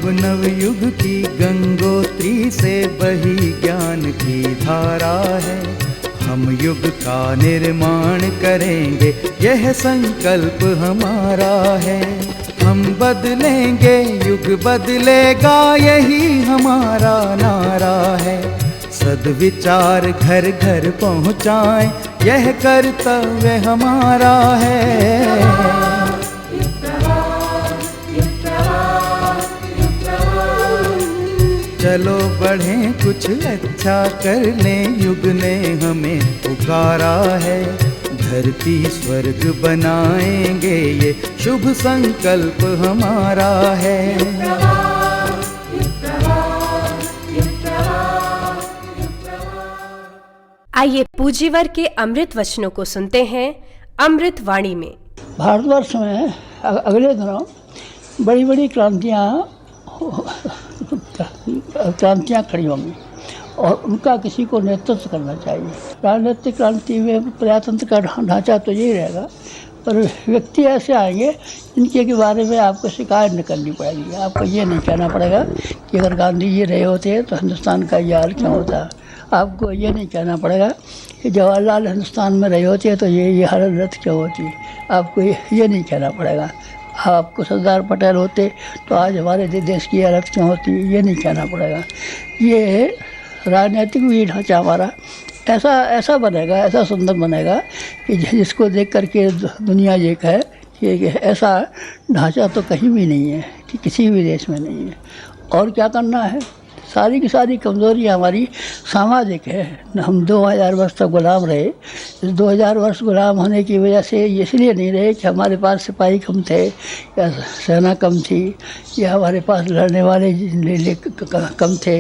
अब नवयुग की गंगोत्री से बही ज्ञान की धारा है। हम युग का निर्माण करेंगे, यह संकल्प हमारा है। हम बदलेंगे, युग बदलेगा, यही हमारा नारा है। सद्विचार घर घर पहुँचाएं, यह कर्तव्य हमारा है। चलो बढ़ें, कुछ अच्छा कर लें, युग ने हमें पुकारा है। धरती स्वर्ग बनाएंगे, ये शुभ संकल्प हमारा है। आइए पूज्यवर के अमृत वचनों को सुनते हैं अमृत वाणी में। भारतवर्ष में अगले दिनों बड़ी बड़ी क्रांतियाँ खड़ी होंगी और उनका किसी को नेतृत्व करना चाहिए। राजनीतिक क्रांति में प्रजातंत्र का ढांचा तो यही रहेगा, पर व्यक्ति ऐसे आएंगे जिनके के बारे में आपको शिकायत न करनी पड़ेगी। आपको ये नहीं कहना पड़ेगा कि अगर गांधी जी रहे होते तो हिंदुस्तान का ये हाल क्यों होता। आपको ये नहीं कहना पड़ेगा कि जवाहरलाल हिंदुस्तान में रहे होते तो ये हालत क्यों होती। आपको ये नहीं कहना पड़ेगा। आपको सरदार पटेल होते तो आज हमारे देश की हालत क्यों होती, ये नहीं कहना पड़ेगा। ये राजनीतिक भी ढांचा हमारा ऐसा बनेगा, ऐसा सुंदर बनेगा कि जिसको देख करके दुनिया ये कहे कि ऐसा ढांचा तो कहीं भी नहीं है, कि किसी भी देश में नहीं है। और क्या करना है, सारी की सारी कमज़ोरी हमारी सामाजिक है। हम 2000 वर्ष तक गुलाम रहे। इस 2000 वर्ष गुलाम होने की वजह से इसलिए नहीं रहे कि हमारे पास सिपाही कम थे या सेना कम थी या हमारे पास लड़ने वाले कम थे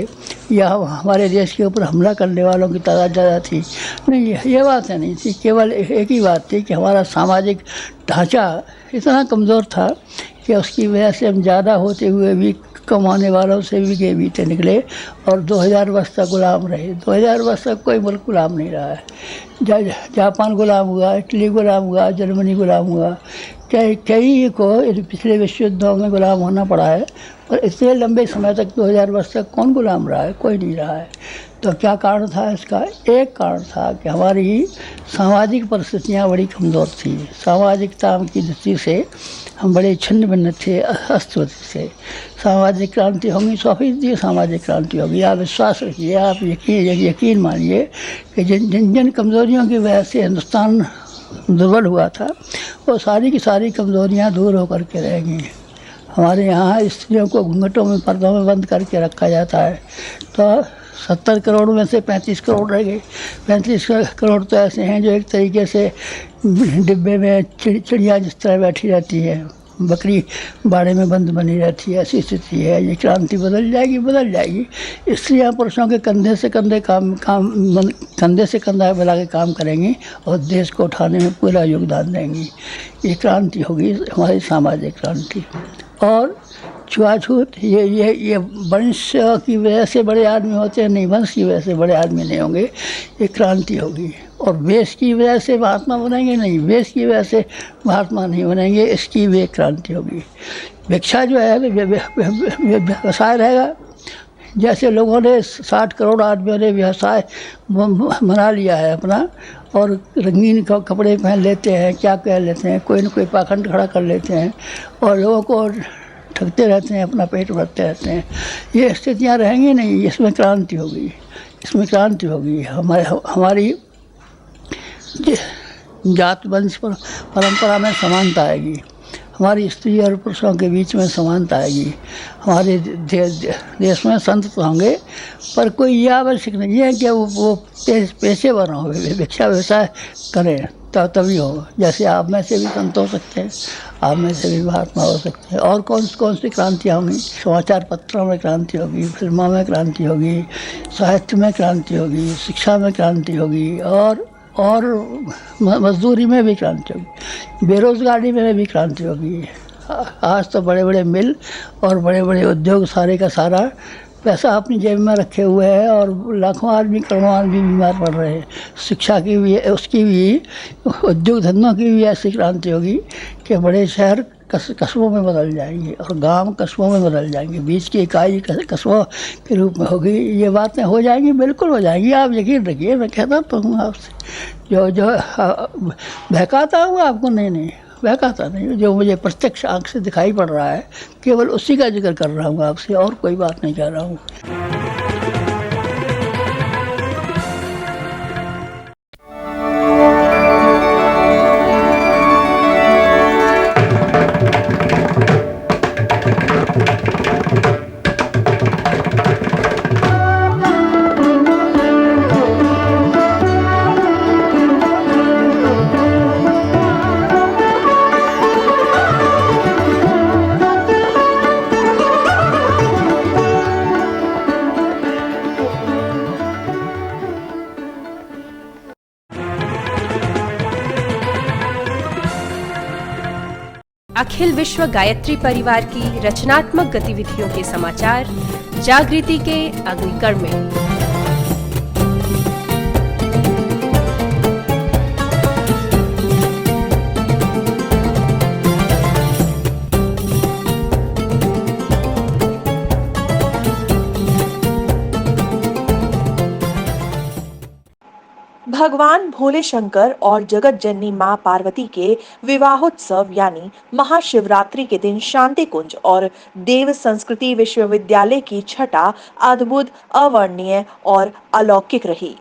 या हमारे देश के ऊपर हमला करने वालों की तादाद ज़्यादा थी। नहीं, ये बात है नहीं थी। केवल एक ही बात थी कि हमारा सामाजिक ढांचा इतना कमज़ोर था कि उसकी वजह से हम ज़्यादा होते हुए भी कमाने वालों से भी के बीते निकले और 2000 वर्ष तक गुलाम रहे। 2000 वर्ष तक कोई मुल्क गुलाम नहीं रहा है। जापान गुलाम हुआ, इटली गुलाम हुआ, जर्मनी गुलाम हुआ, कई को पिछले विश्व युद्धों में गुलाम होना पड़ा है, पर इतने लंबे समय तक 2000 वर्ष तक कौन गुलाम रहा है, कोई नहीं रहा है। तो क्या कारण था इसका? एक कारण था कि हमारी सामाजिक परिस्थितियाँ बड़ी कमज़ोर थी। सामाजिकता की दृष्टि से हम बड़े छिन्न भिन्न थे, अस्तव्यस्त थे। सामाजिक क्रांति होगी, 100% सामाजिक क्रांति होगी। आप विश्वास रखिए, आप यकीन मानिए कि जिन कमज़ोरियों की वजह से हिंदुस्तान दुर्बल हुआ था, वो सारी की सारी कमज़ोरियाँ दूर होकर के रहेंगी। हमारे यहाँ स्त्रियों को घूंघटों में, पर्दों में बंद करके रखा जाता है, तो 70 करोड़ में से 35 करोड़ रह गए। 35 करोड़ तो ऐसे हैं जो एक तरीके से डिब्बे में चिड़िया जिस तरह बैठी रहती है, बकरी बाड़े में बंद बनी रहती है, ऐसी स्थिति है। ये क्रांति बदल जाएगी। स्त्रियाँ पुरुषों के कंधे से कंधा मिला के काम करेंगी और देश को उठाने में पूरा योगदान देंगी। ये क्रांति होगी हमारी सामाजिक क्रांति। और छुआछूत, ये वंश की वजह से बड़े आदमी होते हैं, नहीं, वंश की वजह से बड़े आदमी नहीं होंगे। ये क्रांति होगी। और वेश की वजह से महात्मा बनेंगे, नहीं, वेश की वजह से महात्मा नहीं बनेंगे, इसकी भी एक क्रांति होगी। भिक्षा जो है व्यवसाय रहेगा। जैसे लोगों ने 60 करोड़ आदमियों ने व्यवसाय बना लिया है अपना, और रंगीन कपड़े पहन लेते हैं, क्या कह लेते हैं, कोई न कोई पाखंड खड़ा कर लेते हैं और लोगों को ठगते रहते हैं, अपना पेट भरते रहते हैं। ये स्थितियाँ रहेंगी नहीं, इसमें क्रांति होगी। हमारी जात वंश परंपरा में समानता आएगी। हमारी स्त्री और पुरुषों के बीच में समानता आएगी। हमारे देश में संत तो होंगे, पर कोई यह आवश्यक नहीं है कि वो पेशेवर हों, भिक्षा व्यवसाय करें तभी हो। जैसे आप में से भी संत हो सकते हैं, आप में से भी महात्मा हो सकते हैं। और कौन सी क्रांतियाँ होंगी? समाचार पत्रों में क्रांति होगी, फिल्मों में क्रांति होगी, साहित्य में क्रांति होगी, शिक्षा में क्रांति होगी, और मजदूरी में भी क्रांति होगी, बेरोजगारी में भी क्रांति होगी। आज तो बड़े बड़े मिल और बड़े बड़े उद्योग सारे का सारा पैसा अपनी जेब में रखे हुए हैं और लाखों आदमी, करोड़ों आदमी बीमार पड़ रहे हैं। शिक्षा की भी, उसकी भी, उद्योग धंधों की भी ऐसी क्रांति होगी कि बड़े शहर कस्बों में बदल जाएंगे और गांव कस्बों में बदल जाएंगे, बीच की इकाई कस्बों के रूप में होगी। ये बातें हो जाएंगी, बिल्कुल हो जाएंगी, आप यकीन रखिए। मैं कहता तो हूँ आपसे, जो बहकाता हूँ आपको, नहीं बहकाता नहीं, जो मुझे प्रत्यक्ष आंख से दिखाई पड़ रहा है, केवल उसी का जिक्र कर रहा हूँ आपसे, और कोई बात नहीं कह रहा हूँ। अखिल विश्व गायत्री परिवार की रचनात्मक गतिविधियों के समाचार जागृति के अग्निकण में। भगवान भोले शंकर और जगत जननी मां पार्वती के विवाहोत्सव यानी महाशिवरात्रि के दिन शांति कुंज और देव संस्कृति विश्वविद्यालय की छटा अद्भुत, अवर्णनीय और अलौकिक रही।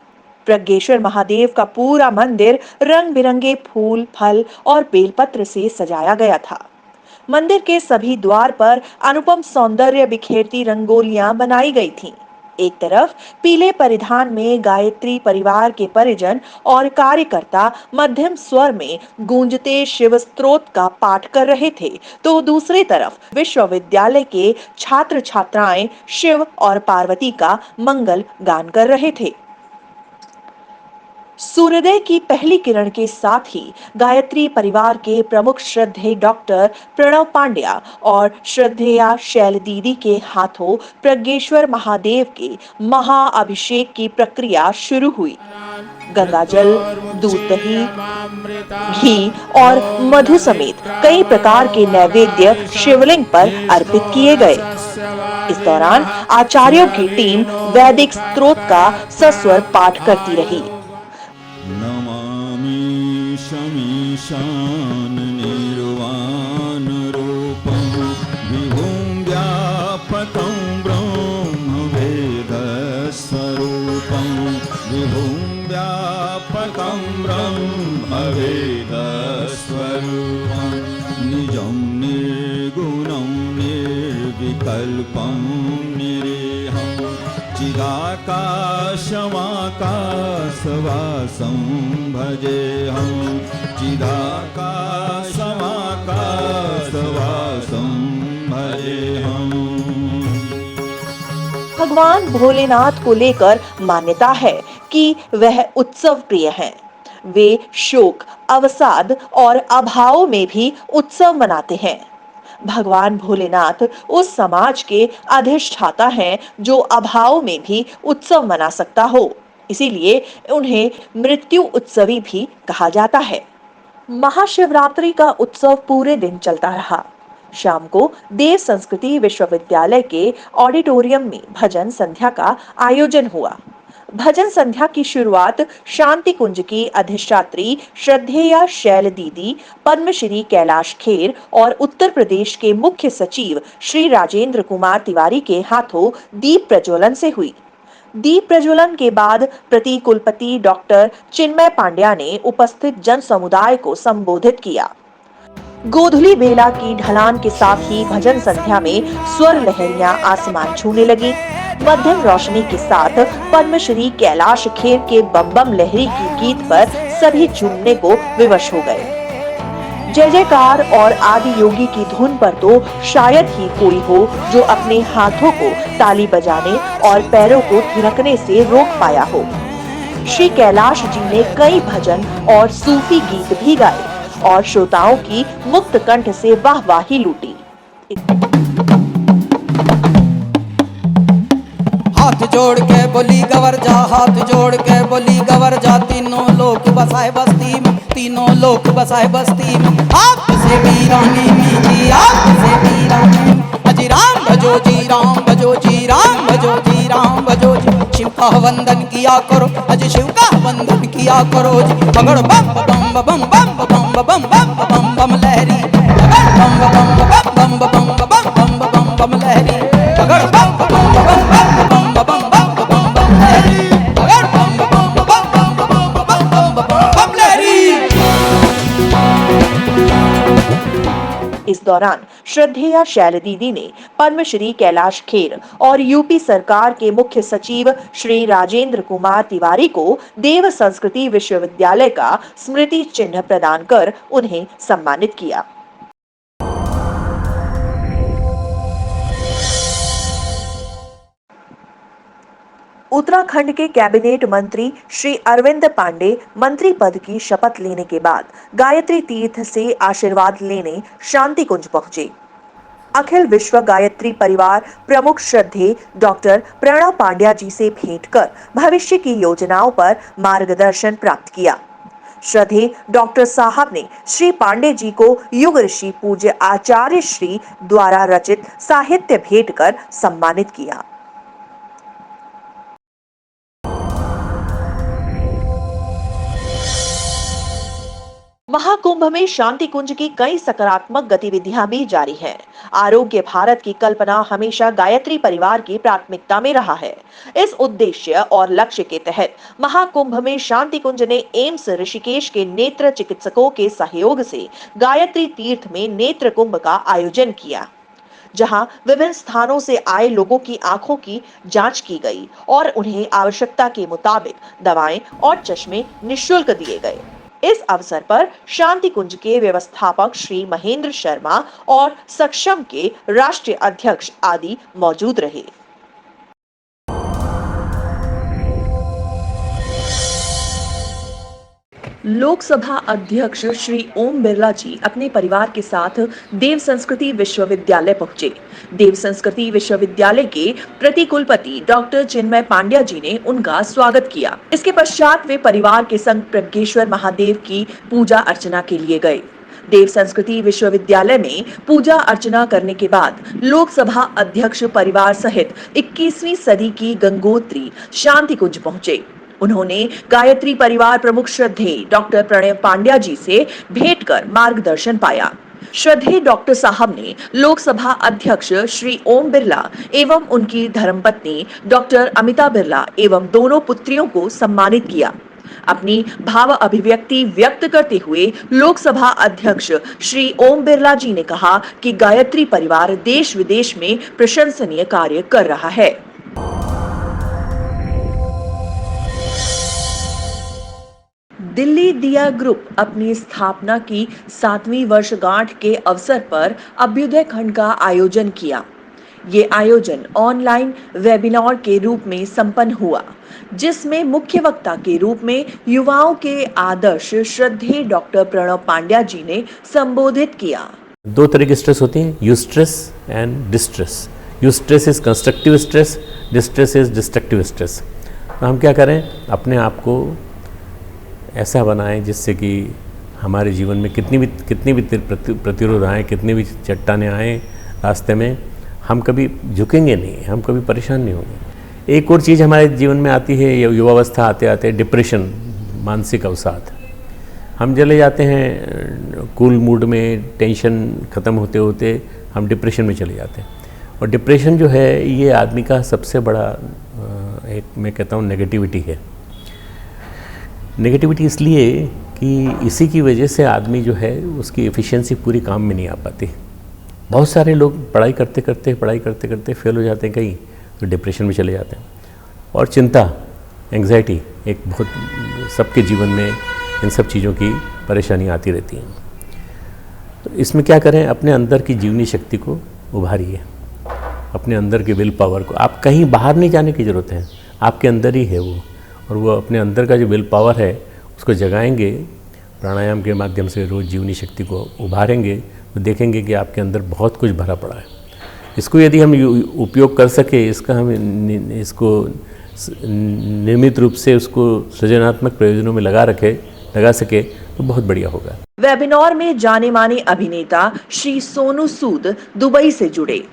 प्रज्ञेश्वर महादेव का पूरा मंदिर रंग बिरंगे फूल, फल और बेलपत्र से सजाया गया था। मंदिर के सभी द्वार पर अनुपम सौंदर्य बिखेरती रंगोलियां बनाई गई थीं। एक तरफ पीले परिधान में गायत्री परिवार के परिजन और कार्यकर्ता मध्यम स्वर में गूंजते शिव स्तोत्र का पाठ कर रहे थे, तो दूसरी तरफ विश्वविद्यालय के छात्र छात्राएं शिव और पार्वती का मंगल गान कर रहे थे। सूर्योदय की पहली किरण के साथ ही गायत्री परिवार के प्रमुख श्रद्धेय डॉक्टर प्रणव पांड्या और श्रद्धेया शैल दीदी के हाथों प्रज्ञेश्वर महादेव के महाअभिषेक की प्रक्रिया शुरू हुई। गंगाजल, दूध, दही, घी और मधु समेत कई प्रकार के नैवेद्य शिवलिंग पर अर्पित किए गए। इस दौरान आचार्यों की टीम वैदिक स्तोत्र का सस्वर पाठ करती रही। नमामि शमीशान निर्वाण रूपं विभुं व्यापकं ब्रह्म वेद स्वरूपं विभुं व्यापकं ब्रह्म वेद स्वरूपं निजं निर्गुणं निर्विकल्पं निरेहं चिदाकाशमाकाशवासं भजेऽहं चिदाकाशमाकाशवासं भजेऽहं। भगवान भोलेनाथ को लेकर मान्यता है कि वह उत्सव प्रिय हैं। वे शोक, अवसाद और अभाव में भी उत्सव मनाते हैं। भगवान भोलेनाथ उस समाज के अधिष्ठाता हैं जो अभाव में भी उत्सव मना सकता हो, इसीलिए उन्हें मृत्यु उत्सवी भी कहा जाता है। महाशिवरात्रि का उत्सव पूरे दिन चलता रहा। शाम को देव संस्कृति विश्वविद्यालय के ऑडिटोरियम में भजन संध्या का आयोजन हुआ। भजन संध्या की शुरुआत शांति कुंज की अधिष्ठात्री श्रद्धेया शैल दीदी, पद्मश्री कैलाश खेर और उत्तर प्रदेश के मुख्य सचिव श्री राजेंद्र कुमार तिवारी के हाथों दीप प्रज्वलन से हुई। दीप प्रज्वलन के बाद प्रति कुलपति डॉक्टर चिन्मय पांड्या ने उपस्थित जन समुदाय को संबोधित किया। गोधुली बेला की ढलान के साथ ही भजन संध्या में स्वर लहरियां आसमान छूने लगी। मध्यम रोशनी के साथ पद्मश्री कैलाश खेर के बम बम लहरी की गीत पर सभी झूमने को विवश हो गए। जय जयकार और आदि योगी की धुन पर तो शायद ही कोई हो जो अपने हाथों को ताली बजाने और पैरों को थिरकने से रोक पाया हो। श्री कैलाश जी ने कई भजन और सूफी गीत भी गाए और श्रोताओं की मुक्त कंठ से वाहवाही लूटी। हाथ जोड़ के बोली गवर जा, हाथ जोड़ के बोली गवर जा, तीनों लोग बसाए बस्ती में तीनों लोक बसाए बस्ती में। आपसे वीरानी मीठी, आपसे वीरानी। अजी राम भजो जी, राम भजो जी, राम भजो जी, राम भजो जी। शिव का वंदन किया करो, अजी शिव का वंदन किया करो जी। पगड़ बम बम बम बम बम बम बम बम बम लहरी, पगड़ बम बम बम बम बम बम बम बम लहरी, पगड़ बम बम बम बम बम बम बम लहरी, पगड़ बम बम बम बम बम लहरी। इस दौरान श्रद्धेया शैल दीदी ने पद्मश्री कैलाश खेर और यूपी सरकार के मुख्य सचिव श्री राजेंद्र कुमार तिवारी को देव संस्कृति विश्वविद्यालय का स्मृति चिन्ह प्रदान कर उन्हें सम्मानित किया। उत्तराखंड के कैबिनेट मंत्री श्री अरविंद पांडे मंत्री पद की शपथ लेने के बाद गायत्री तीर्थ से आशीर्वाद लेने शांति कुंज पहुंचे। अखिल विश्व गायत्री परिवार प्रमुख श्रद्धेय डॉक्टर प्रणव पांड्या जी से भेंट कर भविष्य की योजनाओं पर मार्गदर्शन प्राप्त किया। श्रद्धेय डॉक्टर साहब ने श्री पांडे जी को युग ऋषि पूज्य आचार्य श्री द्वारा रचित साहित्य भेंट कर सम्मानित किया। महाकुंभ में शांति कुंज की कई सकारात्मक गतिविधियां भी जारी हैं। आरोग्य भारत की कल्पना हमेशा गायत्री परिवार की प्राथमिकता में रहा है। इस उद्देश्य और लक्ष्य के तहत महाकुंभ में शांति कुंज ने एम्स ऋषिकेश के नेत्र चिकित्सकों के सहयोग से गायत्री तीर्थ में नेत्र कुंभ का आयोजन किया, जहां विभिन्न स्थानों से आए लोगों की आंखों की जांच की गई और उन्हें आवश्यकता के मुताबिक दवाएं और चश्मे निःशुल्क दिए गए। इस अवसर पर शांति कुंज के व्यवस्थापक श्री महेंद्र शर्मा और सक्षम के राष्ट्रीय अध्यक्ष आदि मौजूद रहे। लोकसभा अध्यक्ष श्री ओम बिरला जी अपने परिवार के साथ देव संस्कृति विश्वविद्यालय पहुंचे। देव संस्कृति विश्वविद्यालय के प्रतिकुलपति डॉक्टर चिन्मय पांड्या जी ने उनका स्वागत किया। इसके पश्चात वे परिवार के संग प्रज्ञेश्वर महादेव की पूजा अर्चना के लिए गए। देव संस्कृति विश्वविद्यालय में पूजा अर्चना करने के बाद लोकसभा अध्यक्ष परिवार सहित 21वीं सदी की गंगोत्री शांति कुंज पहुंचे। उन्होंने गायत्री परिवार प्रमुख श्रद्धेय डॉक्टर प्रणव पांड्या जी से भेंट कर मार्गदर्शन पाया। श्रद्धेय डॉक्टर साहब ने लोकसभा अध्यक्ष श्री ओम बिरला एवं उनकी धर्मपत्नी डॉक्टर अमिता बिरला एवं दोनों पुत्रियों को सम्मानित किया। अपनी भाव अभिव्यक्ति व्यक्त करते हुए लोकसभा अध्यक्ष श्री ओम बिरला जी ने कहा कि गायत्री परिवार देश विदेश में प्रशंसनीय कार्य कर रहा है। दिल्ली दिया ग्रुप अपनी स्थापना की 7वीं वर्षगांठ के अवसर पर अभ्युदय खंड का आयोजन किया। ये आयोजन ऑनलाइन वेबिनार के रूप में संपन्न हुआ, जिसमें मुख्य वक्ता के रूप में युवाओं के आदर्श श्रद्धेय डॉक्टर प्रणव पांड्या जी ने संबोधित किया। 2 तरह की स्ट्रेस होती है, eustress and distress. Eustress is constructive stress, distress is destructive stress. तो हम क्या करें, अपने आप को ऐसा बनाएं जिससे कि हमारे जीवन में कितनी भी प्रतिरोध आए, कितनी भी चट्टानें आए रास्ते में, हम कभी झुकेंगे नहीं, हम कभी परेशान नहीं होंगे। एक और चीज़ हमारे जीवन में आती है, युवावस्था आते आते डिप्रेशन, मानसिक अवसाद। हम चले जाते हैं कूल मूड में, टेंशन ख़त्म होते होते हम डिप्रेशन में चले जाते हैं। और डिप्रेशन जो है ये आदमी का सबसे बड़ा एक मैं कहता हूँ नेगेटिविटी है। नेगेटिविटी इसलिए कि इसी की वजह से आदमी जो है उसकी एफिशिएंसी पूरी काम में नहीं आ पाती। बहुत सारे लोग पढ़ाई करते करते फेल हो जाते हैं कहीं, तो डिप्रेशन में चले जाते हैं। और चिंता, एंग्जाइटी एक बहुत सबके जीवन में इन सब चीज़ों की परेशानी आती रहती हैं। तो इसमें क्या करें, अपने अंदर की जीवनी शक्ति को उभारिए, अपने अंदर के विल पावर को। आप कहीं बाहर नहीं जाने की ज़रूरत है, आपके अंदर ही है वो। और वो अपने अंदर का जो विल पावर है उसको जगाएंगे, प्राणायाम के माध्यम से रोज़ जीवनी शक्ति को उभारेंगे, तो देखेंगे कि आपके अंदर बहुत कुछ भरा पड़ा है। इसको यदि हम उपयोग कर सके, इसको नियमित रूप से उसको सृजनात्मक प्रयोजनों में लगा रखे, लगा सके तो बहुत बढ़िया होगा। वेबिनार में जाने माने अभिनेता श्री सोनू सूद दुबई से जुड़े।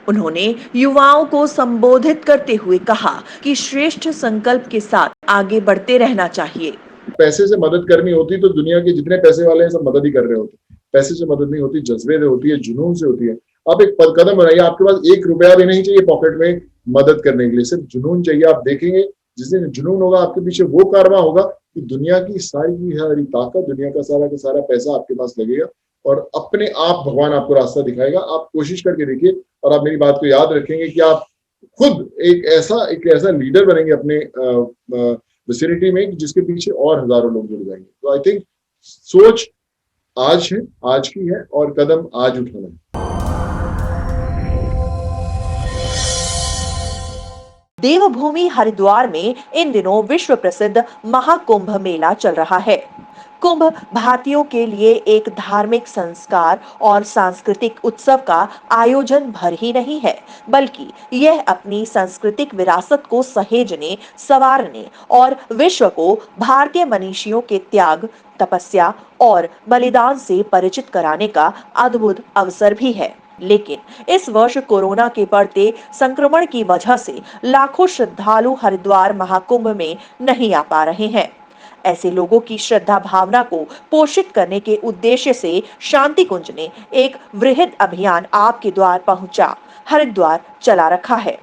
उन्होंने युवाओं को संबोधित करते हुए कहा कि श्रेष्ठ संकल्प के साथ आगे बढ़ते रहना चाहिए। पैसे से मदद करनी होती तो दुनिया के जितने पैसे वाले हैं सब मदद ही कर रहे होते। पैसे से मदद नहीं होती, जज्बे से होती है, जुनून से होती है। आप एक कदम बनाइए, आपके पास 1 रुपया भी नहीं चाहिए पॉकेट में मदद करने के लिए, सिर्फ जुनून चाहिए। आप देखेंगे जिस दिन जुनून होगा आपके पीछे वो कारवां होगा कि दुनिया की सारी ताकत, दुनिया का सारा पैसा आपके पास लगेगा और अपने आप भगवान आपको रास्ता दिखाएगा। आप कोशिश करके देखिए और आप मेरी बात को याद रखेंगे कि आप खुद एक ऐसा लीडर बनेंगे अपने विसिनिटी में जिसके पीछे और हजारों लोग जुड़ जाएंगे। तो आई थिंक सोच आज की है और कदम आज उठाना है। देवभूमि हरिद्वार में इन दिनों विश्व प्रसिद्ध महाकुंभ मेला चल रहा है। कुंभ भारतीयों के लिए एक धार्मिक संस्कार और सांस्कृतिक उत्सव का आयोजन भर ही नहीं है, बल्कि यह अपनी सांस्कृतिक विरासत को सहेजने, संवारने और विश्व को भारतीय मनीषियों के त्याग, तपस्या और बलिदान से परिचित कराने का अद्भुत अवसर भी है। लेकिन इस वर्ष कोरोना के बढ़ते संक्रमण की वजह से लाखों श्रद्धालु हरिद्वार महाकुंभ में नहीं आ पा रहे हैं। ऐसे लोगों की श्रद्धा भावना को पोषित करने के उद्देश्य से शांति कुंज ने एक वृहद अभियान आपके द्वार पहुंचा हरिद्वार चला रखा है,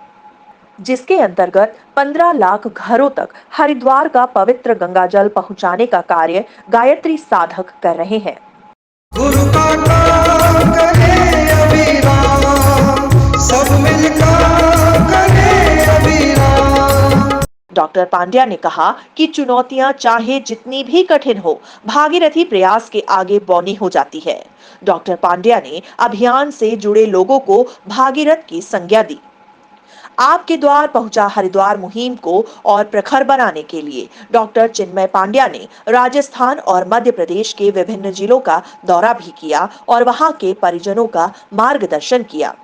जिसके अंतर्गत 15 लाख घरों तक हरिद्वार का पवित्र गंगा जल पहुंचाने का कार्य गायत्री साधक कर रहे हैं। गुरु का काम करे अभिराम, सब मिलकर करे अभिराम। डॉक्टर पांड्या ने कहा कि चुनौतियां चाहे जितनी भी कठिन हो, भागीरथी प्रयास के आगे बौनी हो जाती है। डॉक्टर पांड्या ने अभियान से जुड़े लोगों को भागीरथ की संज्ञा दी। आपके द्वार पहुंचा हरिद्वार मुहिम को और प्रखर बनाने के लिए डॉक्टर चिन्मय पांड्या ने राजस्थान और मध्य प्रदेश के विभिन्न जिलों का दौरा भी किया और वहां के परिजनों का मार्गदर्शन किया।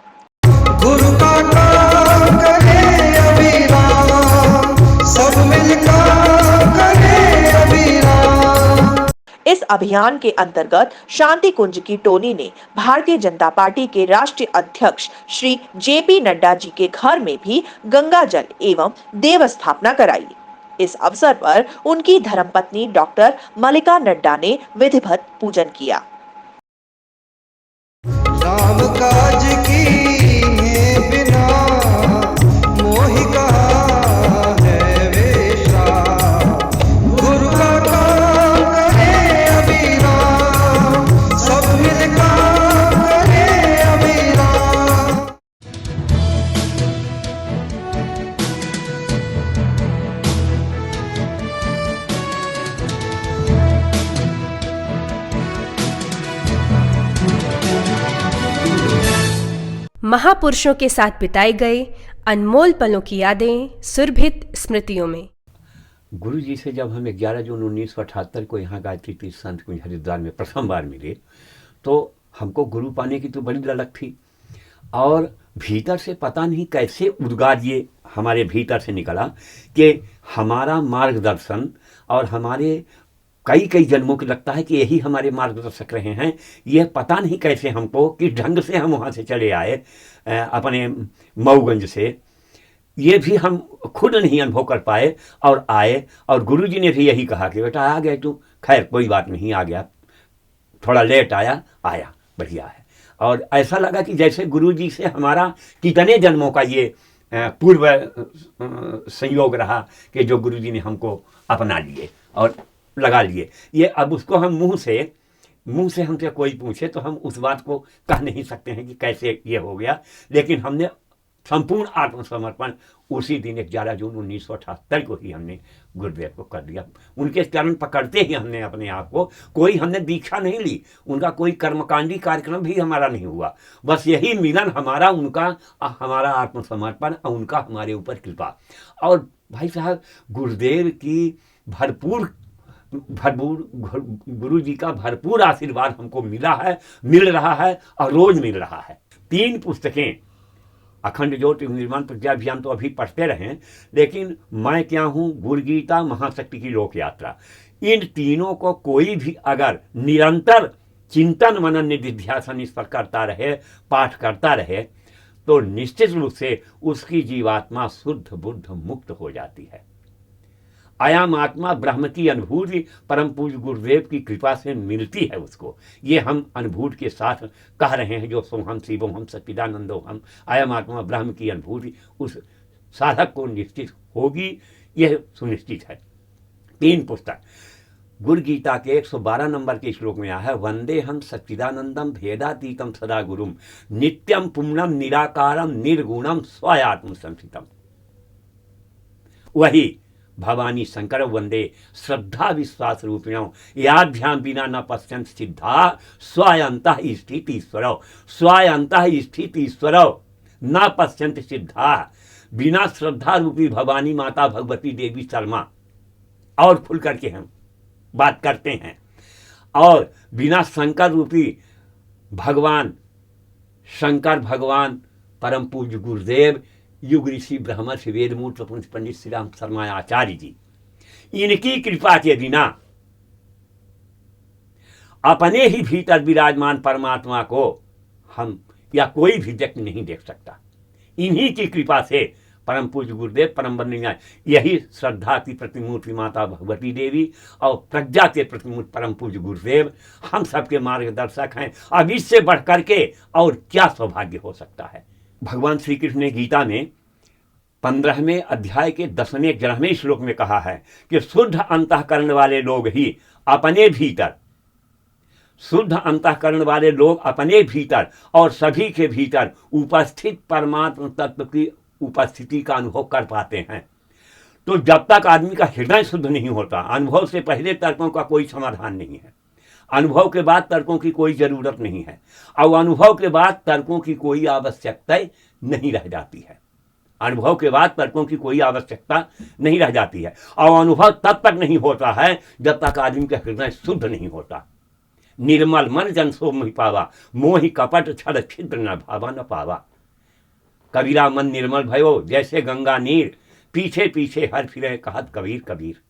गुरु का काम करे अभिराम, सब मिलकर करे अभिराम। इस अभियान के अंतर्गत शांति कुंज की टोली ने भारतीय जनता पार्टी के राष्ट्रीय अध्यक्ष श्री जेपी नड्डा जी के घर में भी गंगा जल एवं देव स्थापना कराई। इस अवसर पर उनकी धर्मपत्नी डॉक्टर मल्लिका नड्डा ने विधिवत पूजन किया। राम काज की बिना मोहि कहा है वेशा, गुरु का काम करे अभिराम, सब मिलकर करे अभिराम। महापुरुषों के साथ बिताए गए अनमोल पलों की यादें सुरभित स्मृतियों में। गुरु जी से जब हम 11 जून 1978 को यहाँ गायत्री तीर्थ संत कुंज हरिद्वार में प्रथम बार मिले तो हमको गुरु पाने की तो बड़ी ललक थी और भीतर से पता नहीं कैसे उद्गार ये हमारे भीतर से निकला कि हमारा मार्गदर्शन और हमारे कई जन्मों की लगता है कि यही हमारे मार्गदर्शक रहे हैं। यह पता नहीं कैसे हमको किस ढंग से हम वहाँ से चले आए अपने मऊगंज से, ये भी हम खुद नहीं अनुभव कर पाए और आए। और गुरुजी ने भी यही कहा कि बेटा आ गए तू, खैर कोई बात नहीं, आ गया, थोड़ा लेट आया बढ़िया है। और ऐसा लगा कि जैसे गुरुजी से हमारा कितने जन्मों का ये पूर्व संयोग रहा कि जो गुरुजी ने हमको अपना लिए और लगा लिए। ये अब उसको हम मुंह से हमसे कोई पूछे तो हम उस बात को कह नहीं सकते हैं कि कैसे ये हो गया, लेकिन हमने संपूर्ण आत्मसमर्पण उसी दिन 11 जून 1978 को ही हमने गुरुदेव को कर दिया। उनके चरण पकड़ते ही हमने अपने आप को, कोई हमने दीक्षा नहीं ली, उनका कोई कर्मकांडी कार्यक्रम भी हमारा नहीं हुआ, बस यही मिलन हमारा, उनका हमारा आत्मसमर्पण, उनका हमारे ऊपर कृपा। और भाई साहब गुरुदेव की भरपूर गुरु जी का भरपूर आशीर्वाद हमको मिला है, मिल रहा है और रोज मिल रहा है। 3 पुस्तकें अखंड ज्योति निर्माण प्रज्ञा अभियान तो अभी पढ़ते रहें, लेकिन मैं क्या हूँ, गुरु गीता, महाशक्ति की लोक यात्रा, इन तीनों को कोई भी अगर निरंतर चिंतन मनन निधिध्यासन इस पर करता रहे, पाठ करता रहे, तो निश्चित रूप से उसकी जीवात्मा शुद्ध बुद्ध मुक्त हो जाती है। आयाम आत्मा ब्रह्म की अनुभूति परम पूज्य गुरुदेव की कृपा से मिलती है उसको। ये हम अनुभूति के साथ कह रहे हैं, जो सोहम शिवम हम सच्चिदानंदो हम, आयाम आत्मा ब्रह्म की अनुभूति उस साधक को निश्चित होगी, यह सुनिश्चित है। 3 पुस्तक गुरु गीता के 112 नंबर के श्लोक में आया है, वंदे हम सच्चिदानंदम भेदातीतम सदा गुरुम नित्यम पुण्यम निराकारम निर्गुणम स्वायात्म संस्थितम। वही भवानी शंकर वंदे श्रद्धा विश्वास रूपिणों याभ्याम बिना न पश्यंत सिद्धा स्वायंतः स्थित ईश्वरौ, स्वायंतः स्थित ईश्वरौ न पश्यंत सिद्धा। बिना श्रद्धा रूपी भवानी माता भगवती देवी शर्मा और खुल करके हम बात करते हैं, और बिना शंकर रूपी भगवान शंकर भगवान परम पूज्य गुरुदेव युग ऋषि ब्रह्मर्षि वेदमूर्त पंडित श्री राम शर्मा आचार्य जी, इनकी कृपा के बिना अपने ही भीतर विराजमान परमात्मा को हम या कोई भी व्यक्ति नहीं देख सकता। इन्हीं की कृपा से परम पूज्य गुरुदेव परम वंदनीय, यही श्रद्धा की प्रतिमूर्ति माता भगवती देवी और प्रज्ञा के प्रतिमूर्ति परम पूज्य गुरुदेव हम सबके मार्गदर्शक हैं। अब इससे बढ़ करके और क्या सौभाग्य हो सकता है। भगवान श्री कृष्ण ने गीता में 15वें अध्याय के 10वें 11वें श्लोक में कहा है कि शुद्ध अंतःकरण वाले लोग ही अपने भीतर, शुद्ध अंतःकरण वाले लोग अपने भीतर और सभी के भीतर उपस्थित परमात्मा तत्व की उपस्थिति का अनुभव कर पाते हैं। तो जब तक आदमी का हृदय शुद्ध नहीं होता, अनुभव से पहले तर्कों का कोई समाधान नहीं है, अनुभव के बाद तर्कों की कोई ज़रूरत नहीं है, और अनुभव के बाद तर्कों की कोई आवश्यकता नहीं रह जाती है। अनुभव के बाद तर्कों की कोई आवश्यकता नहीं रह जाती है, और अनुभव तब तक नहीं होता है जब तक आदमी का हृदय शुद्ध नहीं होता। निर्मल मन जन सो मोहि पावा, मोहि कपट छल छिद्र न भावा न पावा। कबीरा मन निर्मल भयो जैसे गंगा नीर, पीछे पीछे हर फिरे कहत कबीर कबीर।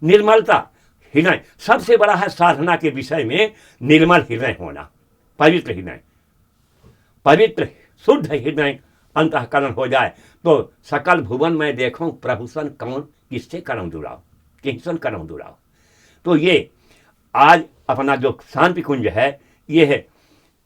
निर्मलता हृदय सबसे बड़ा है साधना के विषय में, निर्मल हृदय होना, पवित्र हृदय, पवित्र शुद्ध हृदय अंतःकरण हो जाए तो सकल भुवन में देखूं प्रभुसन कौन किससे करऊं दुराव, किसन करऊं दुराव। तो ये आज अपना जो शांति कुंज है, ये है,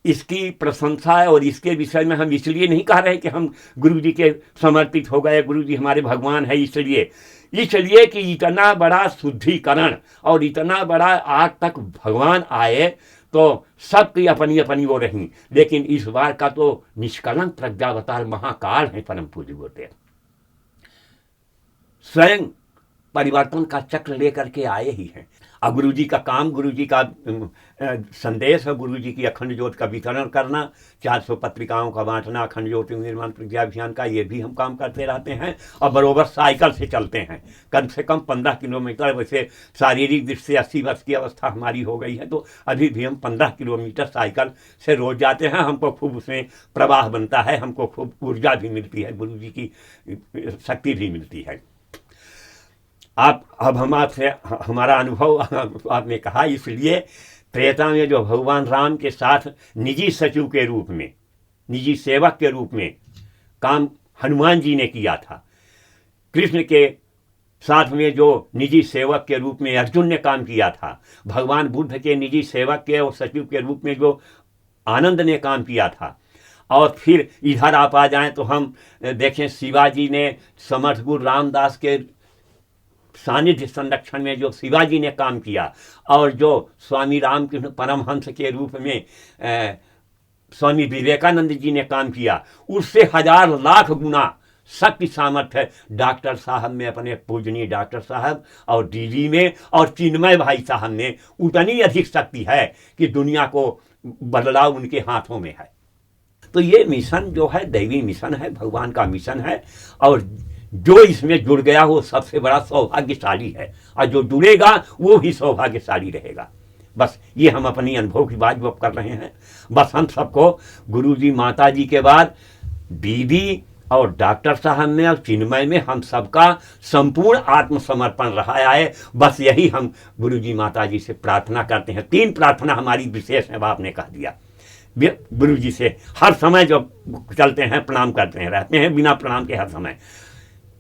इसकी प्रशंसा है, और इसके विषय में हम इसलिए नहीं कह रहे कि हम गुरु जी के समर्पित हो गए, गुरु जी हमारे भगवान है, इसलिए कि इतना बड़ा शुद्धिकरण और इतना बड़ा आज तक भगवान आए तो सबकी अपनी अपनी वो रही, लेकिन इस बार का तो निष्कलंक प्रज्ञावतार महाकाल है परम पूज्य गुरुदेव, स्वयं परिवर्तन का चक्र लेकर के आए ही हैं। अब गुरु जी का काम, गुरु जी का संदेश है, गुरु जी की अखंड ज्योति का वितरण करना, 400 पत्रिकाओं का बांटना, अखंड ज्योति निर्माण प्रज्ञा अभियान का, ये भी हम काम करते रहते हैं, और बरोबर साइकिल से चलते हैं, कम से कम 15 किलोमीटर। वैसे शारीरिक दृष्टि से 80 वर्ष की अवस्था हमारी हो गई है, तो अभी भी हम 15 किलोमीटर साइकिल से रोज जाते हैं। हमको खूब उसमें प्रवाह बनता है, हमको खूब ऊर्जा भी मिलती है, गुरु जी की शक्ति भी मिलती है। अब हम आपसे हमारा अनुभव आपने कहा, इसलिए त्रेता में जो भगवान राम के साथ निजी सचिव के रूप में, निजी सेवक के रूप में काम हनुमान जी ने किया था, कृष्ण के साथ में जो निजी सेवक के रूप में अर्जुन ने काम किया था, भगवान बुद्ध के निजी सेवक के और सचिव के रूप में जो आनंद ने काम किया था, और फिर इधर आप आ जाएं तो हम देखें शिवाजी ने समर्थ गुरु रामदास के सानिध्य संरक्षण में जो शिवाजी ने काम किया, और जो स्वामी रामकृष्ण परमहंस के रूप में स्वामी विवेकानंद जी ने काम किया, उससे 1000 लाख गुना शक्ति सामर्थ्य डॉक्टर साहब में, अपने पूजनीय डॉक्टर साहब, और डीवी में, और चिन्मय भाई साहब में उतनी अधिक शक्ति है कि दुनिया को बदलाव उनके हाथों में है। तो ये मिशन जो है दैवी मिशन है, भगवान का मिशन है, और जो इसमें जुड़ गया वो सबसे बड़ा सौभाग्यशाली है, और जो जुड़ेगा वो भी सौभाग्यशाली रहेगा। बस ये हम अपनी अनुभव की बात जो कर रहे हैं, बस हम सबको गुरु जी माता जी के बाद दीदी और डॉक्टर साहब में और चिन्मय में हम सबका संपूर्ण आत्मसमर्पण रहा है। बस यही हम गुरुजी माता जी से प्रार्थना करते हैं। 3 प्रार्थना हमारी विशेष है, आपने कह दिया। गुरुजी से हर समय जब चलते हैं प्रणाम करते हैं, रहते हैं बिना प्रणाम के हर समय।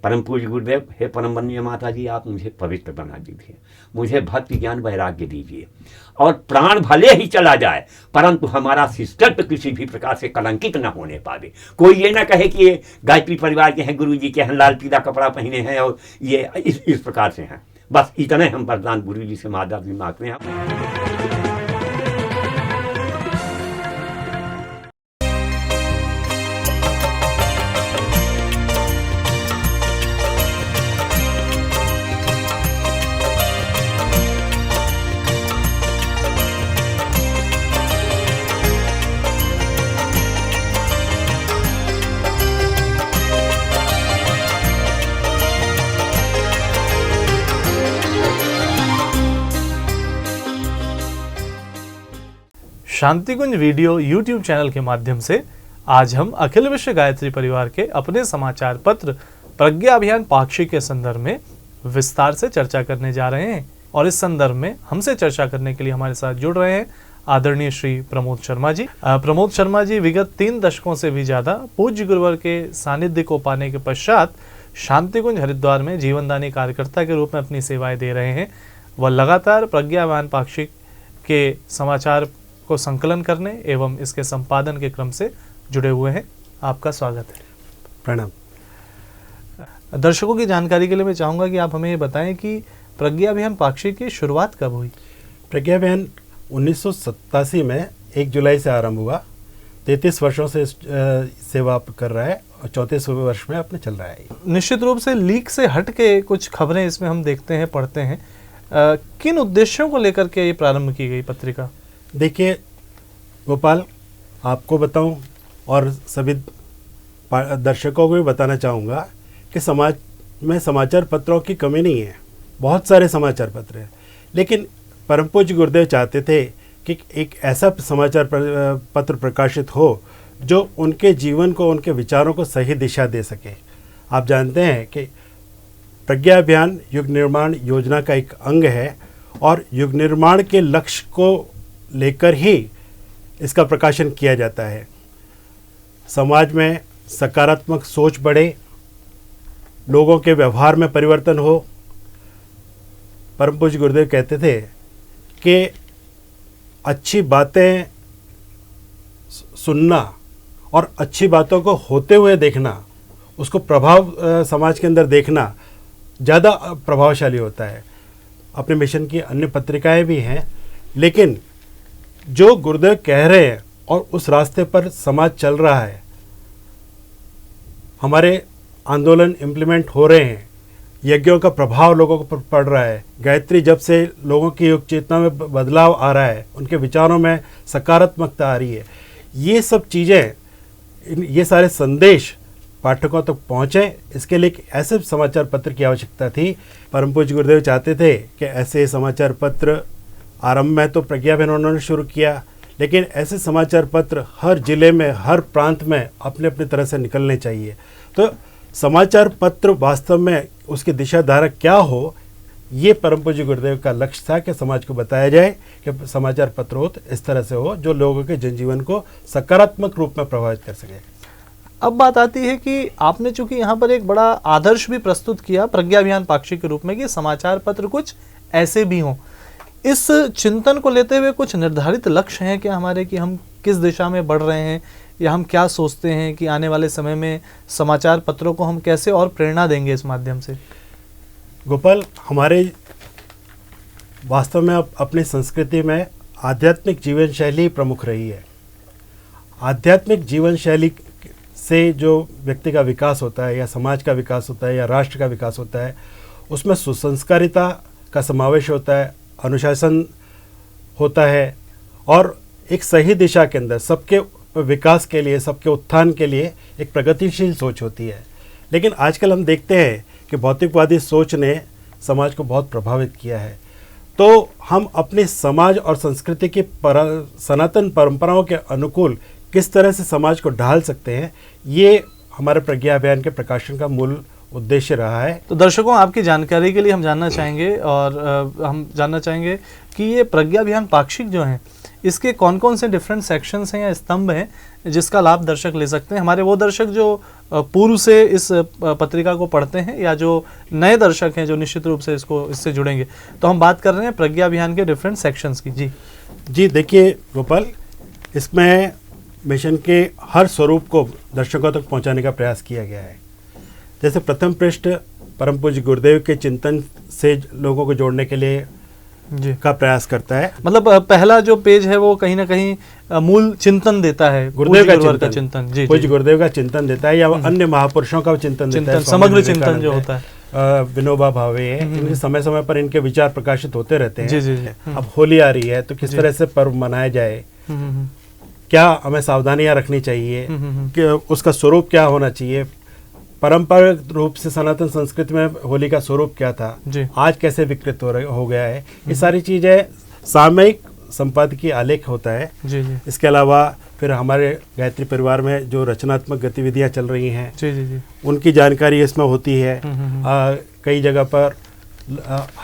परम पूज्य गुरुदेव, हे परम वंदनीय माता जी, आप मुझे पवित्र बना दीजिए, मुझे भक्ति ज्ञान वैराग्य दीजिए, और प्राण भले ही चला जाए परंतु हमारा शिष्टत्व किसी भी प्रकार से कलंकित न होने पावे। कोई ये ना कहे कि ये गायत्री परिवार के हैं, गुरुजी के हैं, लाल पीला कपड़ा पहने हैं और ये इस प्रकार से हैं। बस इतने हम वरदान गुरुजी से माता जी मांगते हैं। शांतिकुंज वीडियो YouTube चैनल के माध्यम से आज हम अखिल विश्व गायत्री परिवार के अपने समाचार पत्र प्रज्ञा अभियान पाक्षिक के संदर्भ में विस्तार से चर्चा करने जा रहे हैं। और इस संदर्भ में हमसे चर्चा करने के लिए हमारे साथ जुड़ रहे हैं आदरणीय श्री प्रमोद शर्मा जी। प्रमोद शर्मा जी विगत 3 दशकों से भी ज़्यादा पूज्य गुरुवर के सानिध्य को पाने के पश्चात शांतिकुंज हरिद्वार में जीवनदानी कार्यकर्ता के रूप में अपनी सेवाएं दे रहे हैं। वह लगातार प्रज्ञा अभियान पाक्षिक के समाचार को संकलन करने एवं इसके संपादन के क्रम से जुड़े हुए हैं। आपका स्वागत है। प्रणाम। दर्शकों की जानकारी के लिए मैं चाहूँगा कि आप हमें ये बताएं कि प्रज्ञा अभियान पाक्षिक की शुरुआत कब हुई? प्रज्ञा अभियान 1987 में 1 जुलाई से आरंभ हुआ। 33 वर्षों से सेवा कर रहा है और 34वें वर्ष में अपने चल रहा है। निश्चित रूप से लीक से हट के कुछ खबरें इसमें हम देखते हैं, पढ़ते हैं। किन उद्देश्यों को लेकर के ये प्रारंभ की गई पत्रिका? देखिए गोपाल, आपको बताऊं और सभी दर्शकों को भी बताना चाहूँगा कि समाज में समाचार पत्रों की कमी नहीं है। बहुत सारे समाचार पत्र हैं, लेकिन परम पूज्य गुरुदेव चाहते थे कि एक ऐसा समाचार पत्र प्रकाशित हो जो उनके जीवन को, उनके विचारों को सही दिशा दे सके। आप जानते हैं कि प्रज्ञा अभियान युग निर्माण योजना का एक अंग है और युग निर्माण के लक्ष्य को लेकर ही इसका प्रकाशन किया जाता है। समाज में सकारात्मक सोच बढ़े, लोगों के व्यवहार में परिवर्तन हो। परम पूज्य गुरुदेव कहते थे कि अच्छी बातें सुनना और अच्छी बातों को होते हुए देखना, उसको प्रभाव समाज के अंदर देखना ज़्यादा प्रभावशाली होता है। अपने मिशन की अन्य पत्रिकाएं भी हैं, लेकिन जो गुरुदेव कह रहे हैं और उस रास्ते पर समाज चल रहा है, हमारे आंदोलन इम्प्लीमेंट हो रहे हैं, यज्ञों का प्रभाव लोगों पर पड़ रहा है, गायत्री जब से लोगों की योग चेतना में बदलाव आ रहा है, उनके विचारों में सकारात्मकता आ रही है, ये सब चीज़ें, ये सारे संदेश पाठकों तक पहुँचें, इसके लिए ऐसे समाचार पत्र की आवश्यकता थी। परम पूज्य गुरुदेव चाहते थे कि ऐसे समाचार पत्र, आरंभ में तो प्रज्ञा अभियान उन्होंने शुरू किया, लेकिन ऐसे समाचार पत्र हर जिले में, हर प्रांत में अपने अपनी तरह से निकलने चाहिए। तो समाचार पत्र वास्तव में उसकी दिशा धारक क्या हो, ये परम पूज्य गुरुदेव का लक्ष्य था कि समाज को बताया जाए कि समाचार पत्र हो तो इस तरह से हो जो लोगों के जनजीवन को सकारात्मक रूप में प्रभावित कर सके। अब बात आती है कि आपने चूंकि यहाँ पर एक बड़ा आदर्श भी प्रस्तुत किया प्रज्ञा अभियान पाक्षिक के रूप में कि समाचार पत्र कुछ ऐसे भी हों। इस चिंतन को लेते हुए कुछ निर्धारित लक्ष्य हैं क्या हमारे, कि हम किस दिशा में बढ़ रहे हैं, या हम क्या सोचते हैं कि आने वाले समय में समाचार पत्रों को हम कैसे और प्रेरणा देंगे इस माध्यम से? गोपाल, हमारे वास्तव में अपनी संस्कृति में आध्यात्मिक जीवन शैली प्रमुख रही है। आध्यात्मिक जीवन शैली से जो व्यक्ति का विकास होता है, या समाज का विकास होता है, या राष्ट्र का विकास होता है, उसमें सुसंस्कारिता का समावेश होता है, अनुशासन होता है, और एक सही दिशा के अंदर सबके विकास के लिए, सबके उत्थान के लिए एक प्रगतिशील सोच होती है। लेकिन आजकल हम देखते हैं कि भौतिकवादी सोच ने समाज को बहुत प्रभावित किया है। तो हम अपने समाज और संस्कृति की सनातन परंपराओं के अनुकूल किस तरह से समाज को ढाल सकते हैं, ये हमारे प्रज्ञा अभियान के प्रकाशन का मूल उद्देश्य रहा है। तो दर्शकों, आपकी जानकारी के लिए हम जानना चाहेंगे हम जानना चाहेंगे कि ये प्रज्ञा अभियान पाक्षिक जो हैं, इसके कौन कौन से डिफरेंट सेक्शंस हैं या स्तंभ हैं जिसका लाभ दर्शक ले सकते हैं। हमारे वो दर्शक जो पूर्व से इस पत्रिका को पढ़ते हैं या जो नए दर्शक हैं जो निश्चित रूप से इससे जुड़ेंगे, तो हम बात कर रहे हैं प्रज्ञा अभियान के डिफरेंट सेक्शंस की। जी देखिए गोपाल, इसमें मिशन के हर स्वरूप को दर्शकों तक पहुंचाने का प्रयास किया गया है। जैसे प्रथम पृष्ठ परम पूज्य गुरुदेव के चिंतन से लोगों को जोड़ने के लिए जी का प्रयास करता है। मतलब पहला जो पेज है वो कहीं ना कहीं मूल चिंतन देता है, गुरुदेव का चिंतन, जी पूज्य गुरुदेव का चिंतन देता है या अन्य महापुरुषों का चिंतन देता है, समग्र चिंतन जो होता है। विनोबा भावे इनके समय समय पर इनके विचार प्रकाशित होते रहते हैं। जी जी। अब होली आ रही है तो किस तरह से पर्व मनाया जाए, क्या हमें सावधानियां रखनी चाहिए, कि उसका स्वरूप क्या होना चाहिए, पारंपरिक रूप से सनातन संस्कृति में होली का स्वरूप क्या था, आज कैसे विकृत हो गया है, ये सारी चीजें सामयिक संपादकीय आलेख होता है। जी जी। इसके अलावा फिर हमारे गायत्री परिवार में जो रचनात्मक गतिविधियां चल रही हैं, जी जी जी, उनकी जानकारी इसमें होती है। कई जगह पर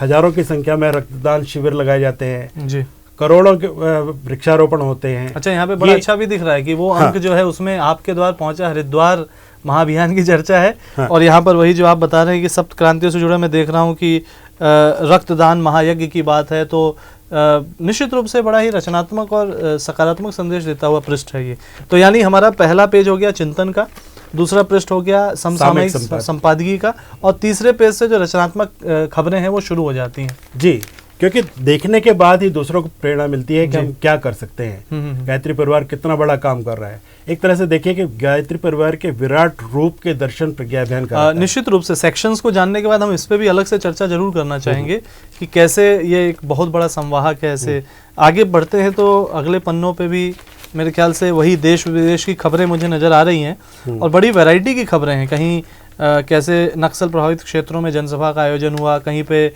हजारों की संख्या में रक्तदान शिविर लगाए जाते हैं जी, करोड़ों के वृक्षारोपण होते हैं। अच्छा, यहाँ पे बड़ा अच्छा भी दिख रहा है कि वो अंक जो है उसमें आपके द्वार पहुंचा हरिद्वार महाअभियान की चर्चा है। और यहाँ पर वही जो आप बता रहे हैं कि सप्त क्रांतियों से जुड़ा मैं देख रहा हूँ कि रक्तदान महायज्ञ की बात है, तो निश्चित रूप से बड़ा ही रचनात्मक और सकारात्मक संदेश देता हुआ पृष्ठ है ये। तो यानी हमारा पहला पेज हो गया चिंतन का, दूसरा पृष्ठ हो गया समसामयिक संपादकीय का, और तीसरे पेज से जो रचनात्मक खबरें हैं वो शुरू हो जाती हैं। जी, क्योंकि देखने के बाद ही दूसरों को प्रेरणा मिलती है कि हम क्या कर सकते हैं, गायत्री परिवार कितना बड़ा काम कर रहा है। एक तरह से देखिए कि गायत्री परिवार के विराट रूप के दर्शन प्रज्ञा अभियान का निश्चित रूप से सेक्शंस को जानने के बाद हम इस पे भी अलग से चर्चा जरूर करना चाहेंगे कि कैसे ये एक बहुत बड़ा संवाहक है। ऐसे आगे बढ़ते हैं तो अगले पन्नों पे भी मेरे ख्याल से वही देश विदेश की खबरें मुझे नजर आ रही हैं और बड़ी वैरायटी की खबरें हैं। कहीं कैसे नक्सल प्रभावित क्षेत्रों में जनसभा का आयोजन हुआ, कहीं पे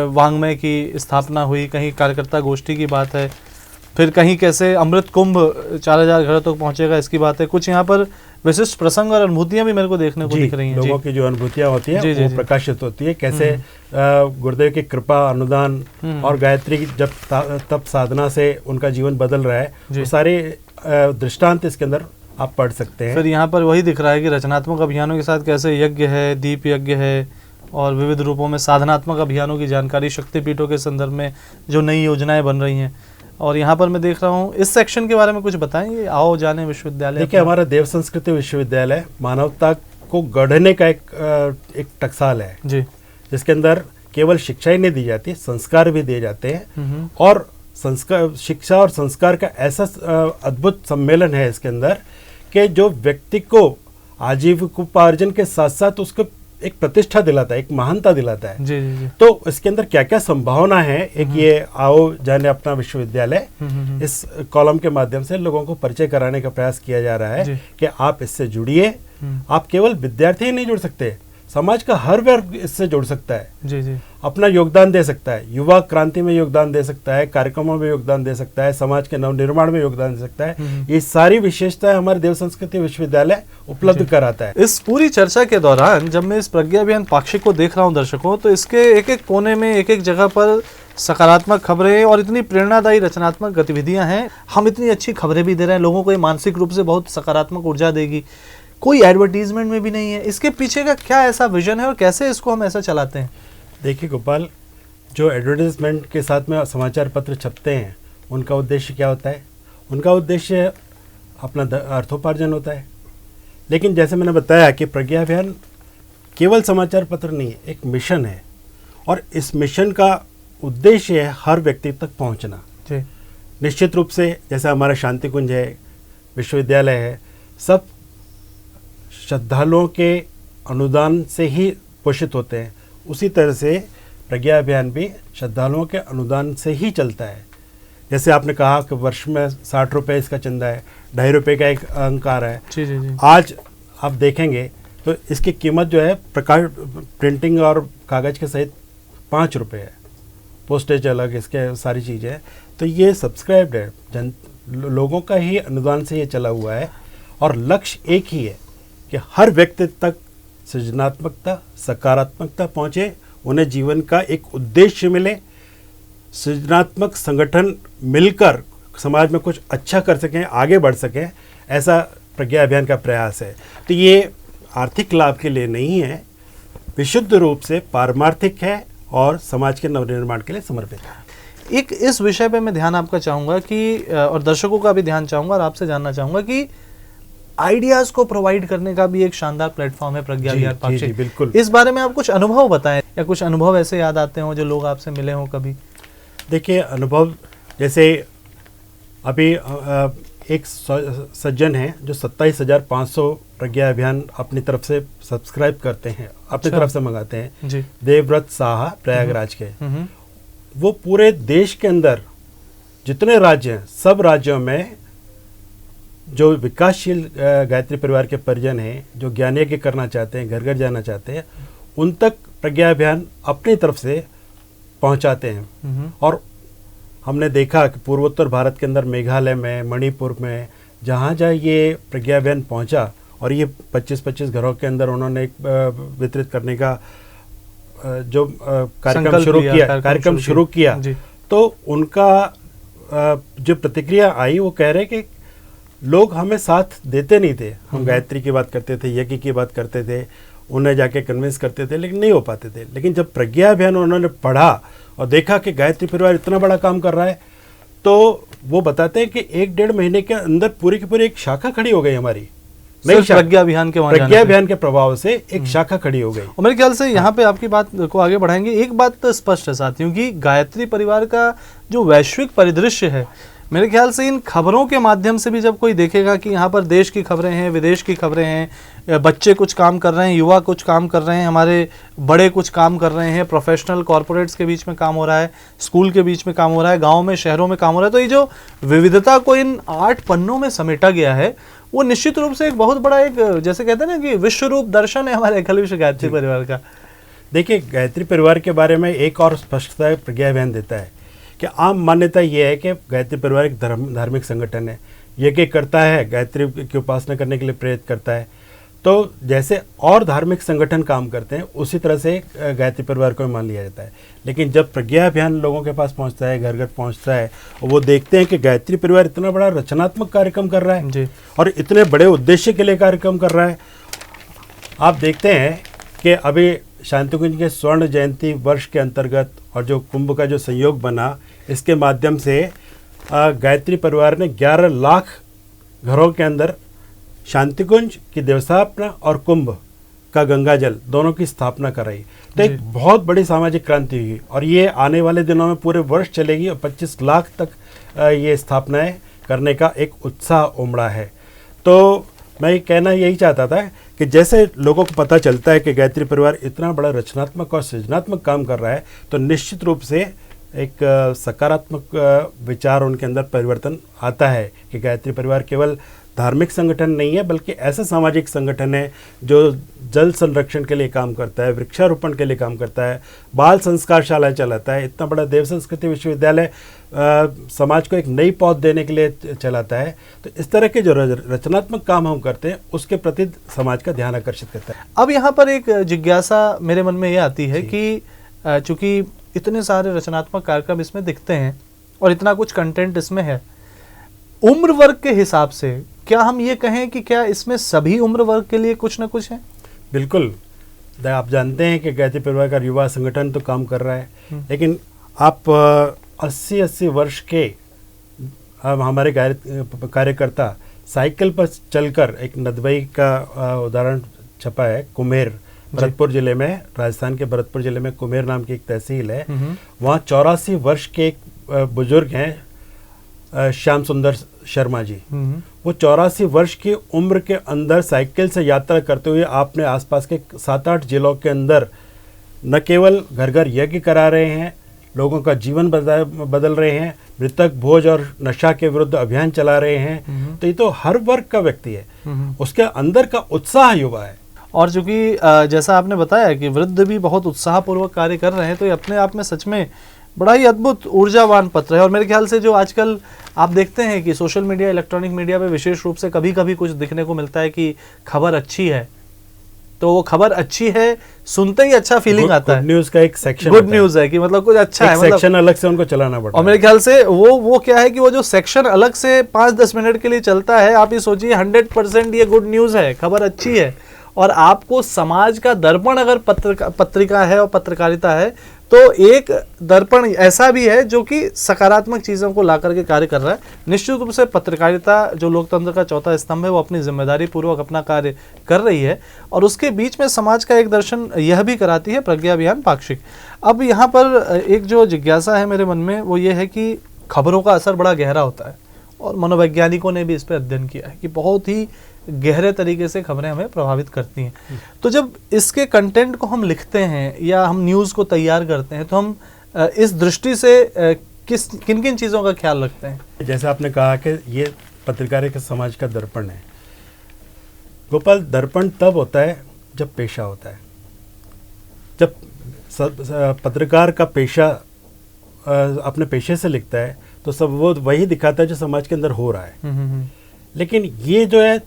वांग्मय की स्थापना हुई, कहीं कार्यकर्ता गोष्ठी की बात है, फिर कहीं कैसे अमृत कुंभ 4000 घरों तक पहुंचेगा इसकी बात है। कुछ यहाँ पर विशिष्ट प्रसंग और अनुभूतियां भी मेरे को देखने को दिख रही हैं। लोगों की जो अनुभूतियां होती हैं वो प्रकाशित होती है, कैसे गुरुदेव की कृपा, अनुदान और गायत्री जब तप साधना से उनका जीवन बदल रहा है, वो सारे दृष्टांत इसके अंदर आप पढ़ सकते हैं। फिर यहाँ पर वही दिख रहा है कि रचनात्मक अभियानों के साथ कैसे यज्ञ है, दीप यज्ञ है, और विविध रूपों में साधनात्मक अभियानों की जानकारी शक्तिपीठों के संदर्भ में जो नई योजनाएं बन रही हैं। और यहाँ पर मैं देख रहा हूँ, इस सेक्शन के बारे में कुछ बताएंगे, आओ जाने विश्वविद्यालय। देखिए, हमारा देव संस्कृति विश्वविद्यालय मानवता को गढ़ने का एक टकसाल है जी, जिसके अंदर केवल शिक्षा ही नहीं दी जाती, संस्कार भी दिए जाते हैं। और संस्कार, शिक्षा और संस्कार का ऐसा अद्भुत सम्मेलन है इसके अंदर कि जो व्यक्ति को आजीविकोपार्जन के साथ साथ उसको एक प्रतिष्ठा दिलाता है, एक महानता दिलाता है। जी, जी, जी। तो इसके अंदर क्या क्या संभावना है, एक ये आओ जाने अपना विश्वविद्यालय, इस कॉलम के माध्यम से लोगों को परिचय कराने का प्रयास किया जा रहा है कि आप इससे जुड़िए। आप केवल विद्यार्थी ही नहीं जुड़ सकते, समाज का हर वर्ग इससे जुड़ सकता है। जी जी, अपना योगदान दे सकता है, युवा क्रांति में योगदान दे सकता है, कार्यक्रमों में योगदान दे सकता है, समाज के नवनिर्माण में योगदान दे सकता है। ये सारी विशेषताएं हमारे देव संस्कृति विश्वविद्यालय उपलब्ध कराता है। इस पूरी चर्चा के दौरान जब मैं इस प्रज्ञा अभियान पाक्षिक को देख रहा हूँ दर्शकों, तो इसके एक एक कोने में, एक एक जगह पर सकारात्मक खबरें और इतनी प्रेरणादायी रचनात्मक गतिविधियां हैं। हम इतनी अच्छी खबरें भी दे रहे हैं, लोगों को ये मानसिक रूप से बहुत सकारात्मक ऊर्जा देगी, कोई एडवर्टीजमेंट में भी नहीं है। इसके पीछे का क्या ऐसा विजन है और कैसे इसको हम ऐसा चलाते हैं? देखिए गोपाल, जो एडवर्टीजमेंट के साथ में समाचार पत्र छपते हैं, उनका उद्देश्य क्या होता है? उनका उद्देश्य अपना अर्थोपार्जन होता है। लेकिन जैसे मैंने बताया कि प्रज्ञा अभियान केवल समाचार पत्र नहीं है, एक मिशन है, और इस मिशन का उद्देश्य है हर व्यक्ति तक पहुंचना। निश्चित रूप से जैसे हमारा शांति कुंज है, विश्वविद्यालय है, सब श्रद्धालुओं के अनुदान से ही पोषित होते हैं। उसी तरह से प्रज्ञा अभियान भी श्रद्धालुओं के अनुदान से ही चलता है। जैसे आपने कहा कि वर्ष में 60 रुपये इसका चंदा है, 2.5 रुपये का एक अंक आ रहा है। जी जी जी। आज आप देखेंगे तो इसकी कीमत जो है प्रकाश प्रिंटिंग और कागज़ के सहित 5 रुपये है। पोस्टेज अलग, इसके सारी चीज़ें, तो ये सब्सक्राइब्ड है, लोगों का ही अनुदान से ये चला हुआ है। और लक्ष्य एक ही है कि हर व्यक्ति तक सृजनात्मकता, सकारात्मकता पहुँचे, उन्हें जीवन का एक उद्देश्य मिले, सृजनात्मक संगठन मिलकर समाज में कुछ अच्छा कर सकें, आगे बढ़ सकें, ऐसा प्रज्ञा अभियान का प्रयास है। तो ये आर्थिक लाभ के लिए नहीं है, विशुद्ध रूप से पारमार्थिक है और समाज के नवनिर्माण के लिए समर्पित है। एक इस विषय पे मैं ध्यान आपका चाहूँगा कि और दर्शकों का भी ध्यान चाहूँगा और आपसे जानना चाहूँगा कि आइडियाज़ को प्रोवाइड करने का भी एक शानदार प्लेटफॉर्म है प्रज्ञा अभियान पाक्षिक। बिल्कुल। इस बारे में आप कुछ अनुभव बताएं, या कुछ अनुभव ऐसे याद आते हो जो लोग आपसे मिले हों कभी? देखिए, अनुभव जैसे अभी एक सज्जन हैं जो 27,500 प्रज्ञा अभियान अपनी तरफ से सब्सक्राइब करते हैं, अपनी तरफ से मंगाते हैं जी। देवव्रत साहा प्रयागराज के। वो पूरे देश के अंदर जितने राज्य हैं, सब राज्यों में जो विकासशील गायत्री परिवार के परिजन हैं, जो ज्ञान यज्ञ करना चाहते हैं, घर घर जाना चाहते हैं, उन तक प्रज्ञा अभियान अपनी तरफ से पहुंचाते हैं। और हमने देखा कि पूर्वोत्तर भारत के अंदर मेघालय में, मणिपुर में, जहाँ जहाँ ये प्रज्ञा अभियान पहुँचा और ये 25-25 घरों के अंदर उन्होंने वितरित करने का जो कार्यक्रम शुरू किया, तो उनका जो प्रतिक्रिया आई, वो कह रहे कि लोग हमें साथ देते नहीं थे। हम गायत्री की बात करते थे, यज्ञ की बात करते थे, उन्हें जाके कन्विंस करते थे, लेकिन नहीं हो पाते थे। लेकिन जब प्रज्ञा अभियान उन्होंने पढ़ा और देखा कि गायत्री परिवार इतना बड़ा काम कर रहा है, तो वो बताते हैं कि 1-1.5 महीने के अंदर पूरी की पूरी एक शाखा खड़ी हो गई हमारी, प्रज्ञा अभियान के प्रभाव से एक शाखा खड़ी हो गई। और मेरे ख्याल से यहाँ पे आपकी बात को आगे बढ़ाएंगे। एक बात तो स्पष्ट है साथियों कि गायत्री परिवार का जो वैश्विक परिदृश्य है, मेरे ख्याल से इन खबरों के माध्यम से भी जब कोई देखेगा कि यहाँ पर देश की खबरें हैं, विदेश की खबरें हैं, बच्चे कुछ काम कर रहे हैं, युवा कुछ काम कर रहे हैं, हमारे बड़े कुछ काम कर रहे हैं, प्रोफेशनल कॉरपोरेट्स के बीच में काम हो रहा है, स्कूल के बीच में काम हो रहा है, गाँव में, शहरों में काम हो रहा है, तो ये जो विविधता को इन 8 पन्नों में समेटा गया है, वो निश्चित रूप से एक बहुत बड़ा एक, जैसे कहते हैं ना कि विश्व रूप दर्शन है हमारे अखिल विश्व गायत्री परिवार का। देखिए, गायत्री परिवार के बारे में एक और स्पष्टता प्रज्ञा अभियान देता है कि आम मान्यता ये है कि गायत्री परिवार एक धार्मिक संगठन है, यज्ञ करता है, गायत्री की उपासना करने के लिए प्रेरित करता है। तो जैसे और धार्मिक संगठन काम करते हैं, उसी तरह से गायत्री परिवार को मान लिया जाता है। लेकिन जब प्रज्ञा अभियान लोगों के पास पहुंचता है, घर घर पहुंचता है, और वो देखते हैं कि गायत्री परिवार इतना बड़ा रचनात्मक कार्यक्रम कर रहा है जी। और इतने बड़े उद्देश्य के लिए कार्यक्रम कर रहा है। आप देखते हैं कि अभी शांतिकुंज के स्वर्ण जयंती वर्ष के अंतर्गत और जो कुंभ का जो संयोग बना, इसके माध्यम से गायत्री परिवार ने 11 लाख घरों के अंदर शांतिकुंज की देवस्थापना और कुंभ का गंगा जल दोनों की स्थापना कराई। तो एक बहुत बड़ी सामाजिक क्रांति हुई और ये आने वाले दिनों में पूरे वर्ष चलेगी और 25 लाख तक ये स्थापनाएं करने का एक उत्साह उमड़ा है। तो मैं कहना यही चाहता था कि जैसे लोगों को पता चलता है कि गायत्री परिवार इतना बड़ा रचनात्मक और सृजनात्मक काम कर रहा है, तो निश्चित रूप से एक सकारात्मक विचार उनके अंदर परिवर्तन आता है कि गायत्री परिवार केवल धार्मिक संगठन नहीं है, बल्कि ऐसा सामाजिक संगठन है जो जल संरक्षण के लिए काम करता है, वृक्षारोपण के लिए काम करता है, बाल संस्कारशाला चलाता है, इतना बड़ा देव संस्कृति विश्वविद्यालय समाज को एक नई पौध देने के लिए चलाता है। तो इस तरह के जो रचनात्मक काम हम करते हैं, उसके प्रति समाज का ध्यान आकर्षित करता है। अब यहाँ पर एक जिज्ञासा मेरे मन में ये आती है कि चूंकि इतने सारे रचनात्मक कार्यक्रम इसमें दिखते हैं और इतना कुछ कंटेंट इसमें है, उम्र वर्ग के हिसाब से क्या हम ये कहें कि क्या इसमें सभी उम्र वर्ग के लिए कुछ ना कुछ है? बिल्कुल। आप जानते हैं कि गायत्री परिवार का युवा संगठन तो काम कर रहा है, लेकिन आप 80-80 वर्ष के हमारे कार्यकर्ता साइकिल पर चलकर, एक नदबई का उदाहरण छपा है, कुम्हेर, भरतपुर जिले में, राजस्थान के भरतपुर जिले में कुम्हेर नाम की एक तहसील है, वहाँ 84 वर्ष के एक बुजुर्ग हैं, श्याम सुंदर शर्मा जी। वो 84 वर्ष की उम्र के अंदर साइकिल से यात्रा करते हुए आपने आसपास के 7-8 जिलों के अंदर न केवल घर घर यज्ञ करा रहे हैं, लोगों का जीवन बदल रहे हैं, मृतक भोज और नशा के विरुद्ध अभियान चला रहे हैं। तो ये तो हर वर्ग का व्यक्ति है, उसके अंदर का उत्साह युवा है। और चूंकि जैसा आपने बताया कि वृद्ध भी बहुत उत्साहपूर्वक कार्य कर रहे हैं, तो ये अपने आप में सच में बड़ा ही अद्भुत ऊर्जावान पत्र है। और मेरे ख्याल से जो आजकल आप देखते हैं कि सोशल मीडिया, इलेक्ट्रॉनिक मीडिया पे विशेष रूप से कभी कभी कुछ दिखने को मिलता है कि खबर अच्छी है, तो वो खबर अच्छी है सुनते ही अच्छा फीलिंग आता है। गुड न्यूज़ का एक सेक्शन, गुड न्यूज़ है कि मतलब कुछ अच्छा है, मतलब सेक्शन अलग से उनको चलाना पड़ता है। और मेरे ख्याल से वो क्या है कि वो जो सेक्शन अलग से 5-10 मिनट के लिए चलता है, आप ये सोचिए 100% ये गुड न्यूज़ है, खबर अच्छी है। और आपको समाज का दर्पण अगर पत्रिका है और पत्रकारिता है, तो एक दर्पण ऐसा भी है जो कि सकारात्मक चीज़ों को ला करके कार्य कर रहा है। निश्चित रूप से पत्रकारिता जो लोकतंत्र का चौथा स्तंभ है, वो अपनी जिम्मेदारी पूर्वक अपना कार्य कर रही है और उसके बीच में समाज का एक दर्शन यह भी कराती है प्रज्ञा अभियान पाक्षिक। अब यहाँ पर एक जो जिज्ञासा है मेरे मन में, वो ये है कि खबरों का असर बड़ा गहरा होता है और मनोवैज्ञानिकों ने भी इस पर अध्ययन किया है कि बहुत ही गहरे तरीके से खबरें हमें प्रभावित करती हैं। तो जब इसके कंटेंट को हम लिखते हैं या हम न्यूज़ को तैयार करते हैं, तो हम इस दृष्टि से किन किन चीज़ों का ख्याल रखते हैं? जैसे आपने कहा कि ये पत्रकारिता समाज का दर्पण है। गोपाल, दर्पण तब होता है जब पेशा होता है। जब पत्रकार का पेशा अपने पेशे से लिखता है तो सब वो वही दिखाता है जो समाज के अंदर हो रहा है। लेकिन ये जो है,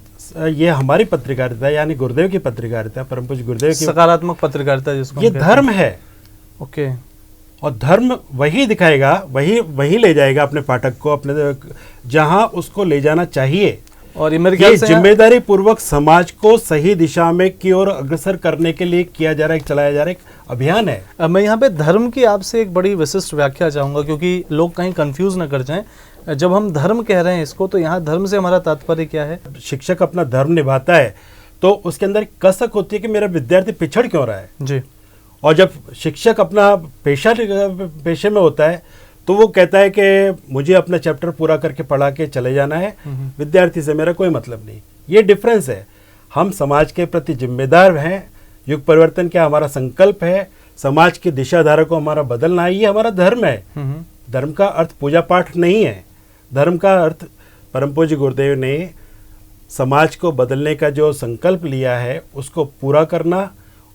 ये हमारी पत्रकारिता यानी गुरुदेव की पत्रकारिता, परम पूज्य गुरुदेव की सकारात्मक पत्रकारिता जिसको ये धर्म है। ओके। और धर्म वही दिखाएगा, वही ले जाएगा अपने पाठक को अपने जहां उसको ले जाना चाहिए। और ये जिम्मेदारी पूर्वक समाज को सही दिशा में की ओर अग्रसर करने के लिए किया जा रहा है, चलाया जा रहा है, एक अभियान है। मैं यहाँ पे धर्म की आपसे एक बड़ी विशिष्ट व्याख्या चाहूँगा, क्योंकि लोग कहीं कंफ्यूज न कर जाएं। जब हम धर्म कह रहे हैं इसको, तो यहाँ धर्म से हमारा तात्पर्य क्या है? शिक्षक अपना धर्म निभाता है तो उसके अंदर कसक होती है कि मेरा विद्यार्थी पिछड़ क्यों रहा है जी। और जब शिक्षक अपना पेशे में होता है तो वो कहता है कि मुझे अपना चैप्टर पूरा करके पढ़ा के चले जाना है, विद्यार्थी से मेरा कोई मतलब नहीं। ये डिफरेंस है। हम समाज के प्रति जिम्मेदार हैं, युग परिवर्तन क्या हमारा संकल्प है, समाज की दिशाधारा को हमारा बदलना है, ये हमारा धर्म है। धर्म का अर्थ पूजा पाठ नहीं है। धर्म का अर्थ परम पूज्य गुरुदेव ने समाज को बदलने का जो संकल्प लिया है उसको पूरा करना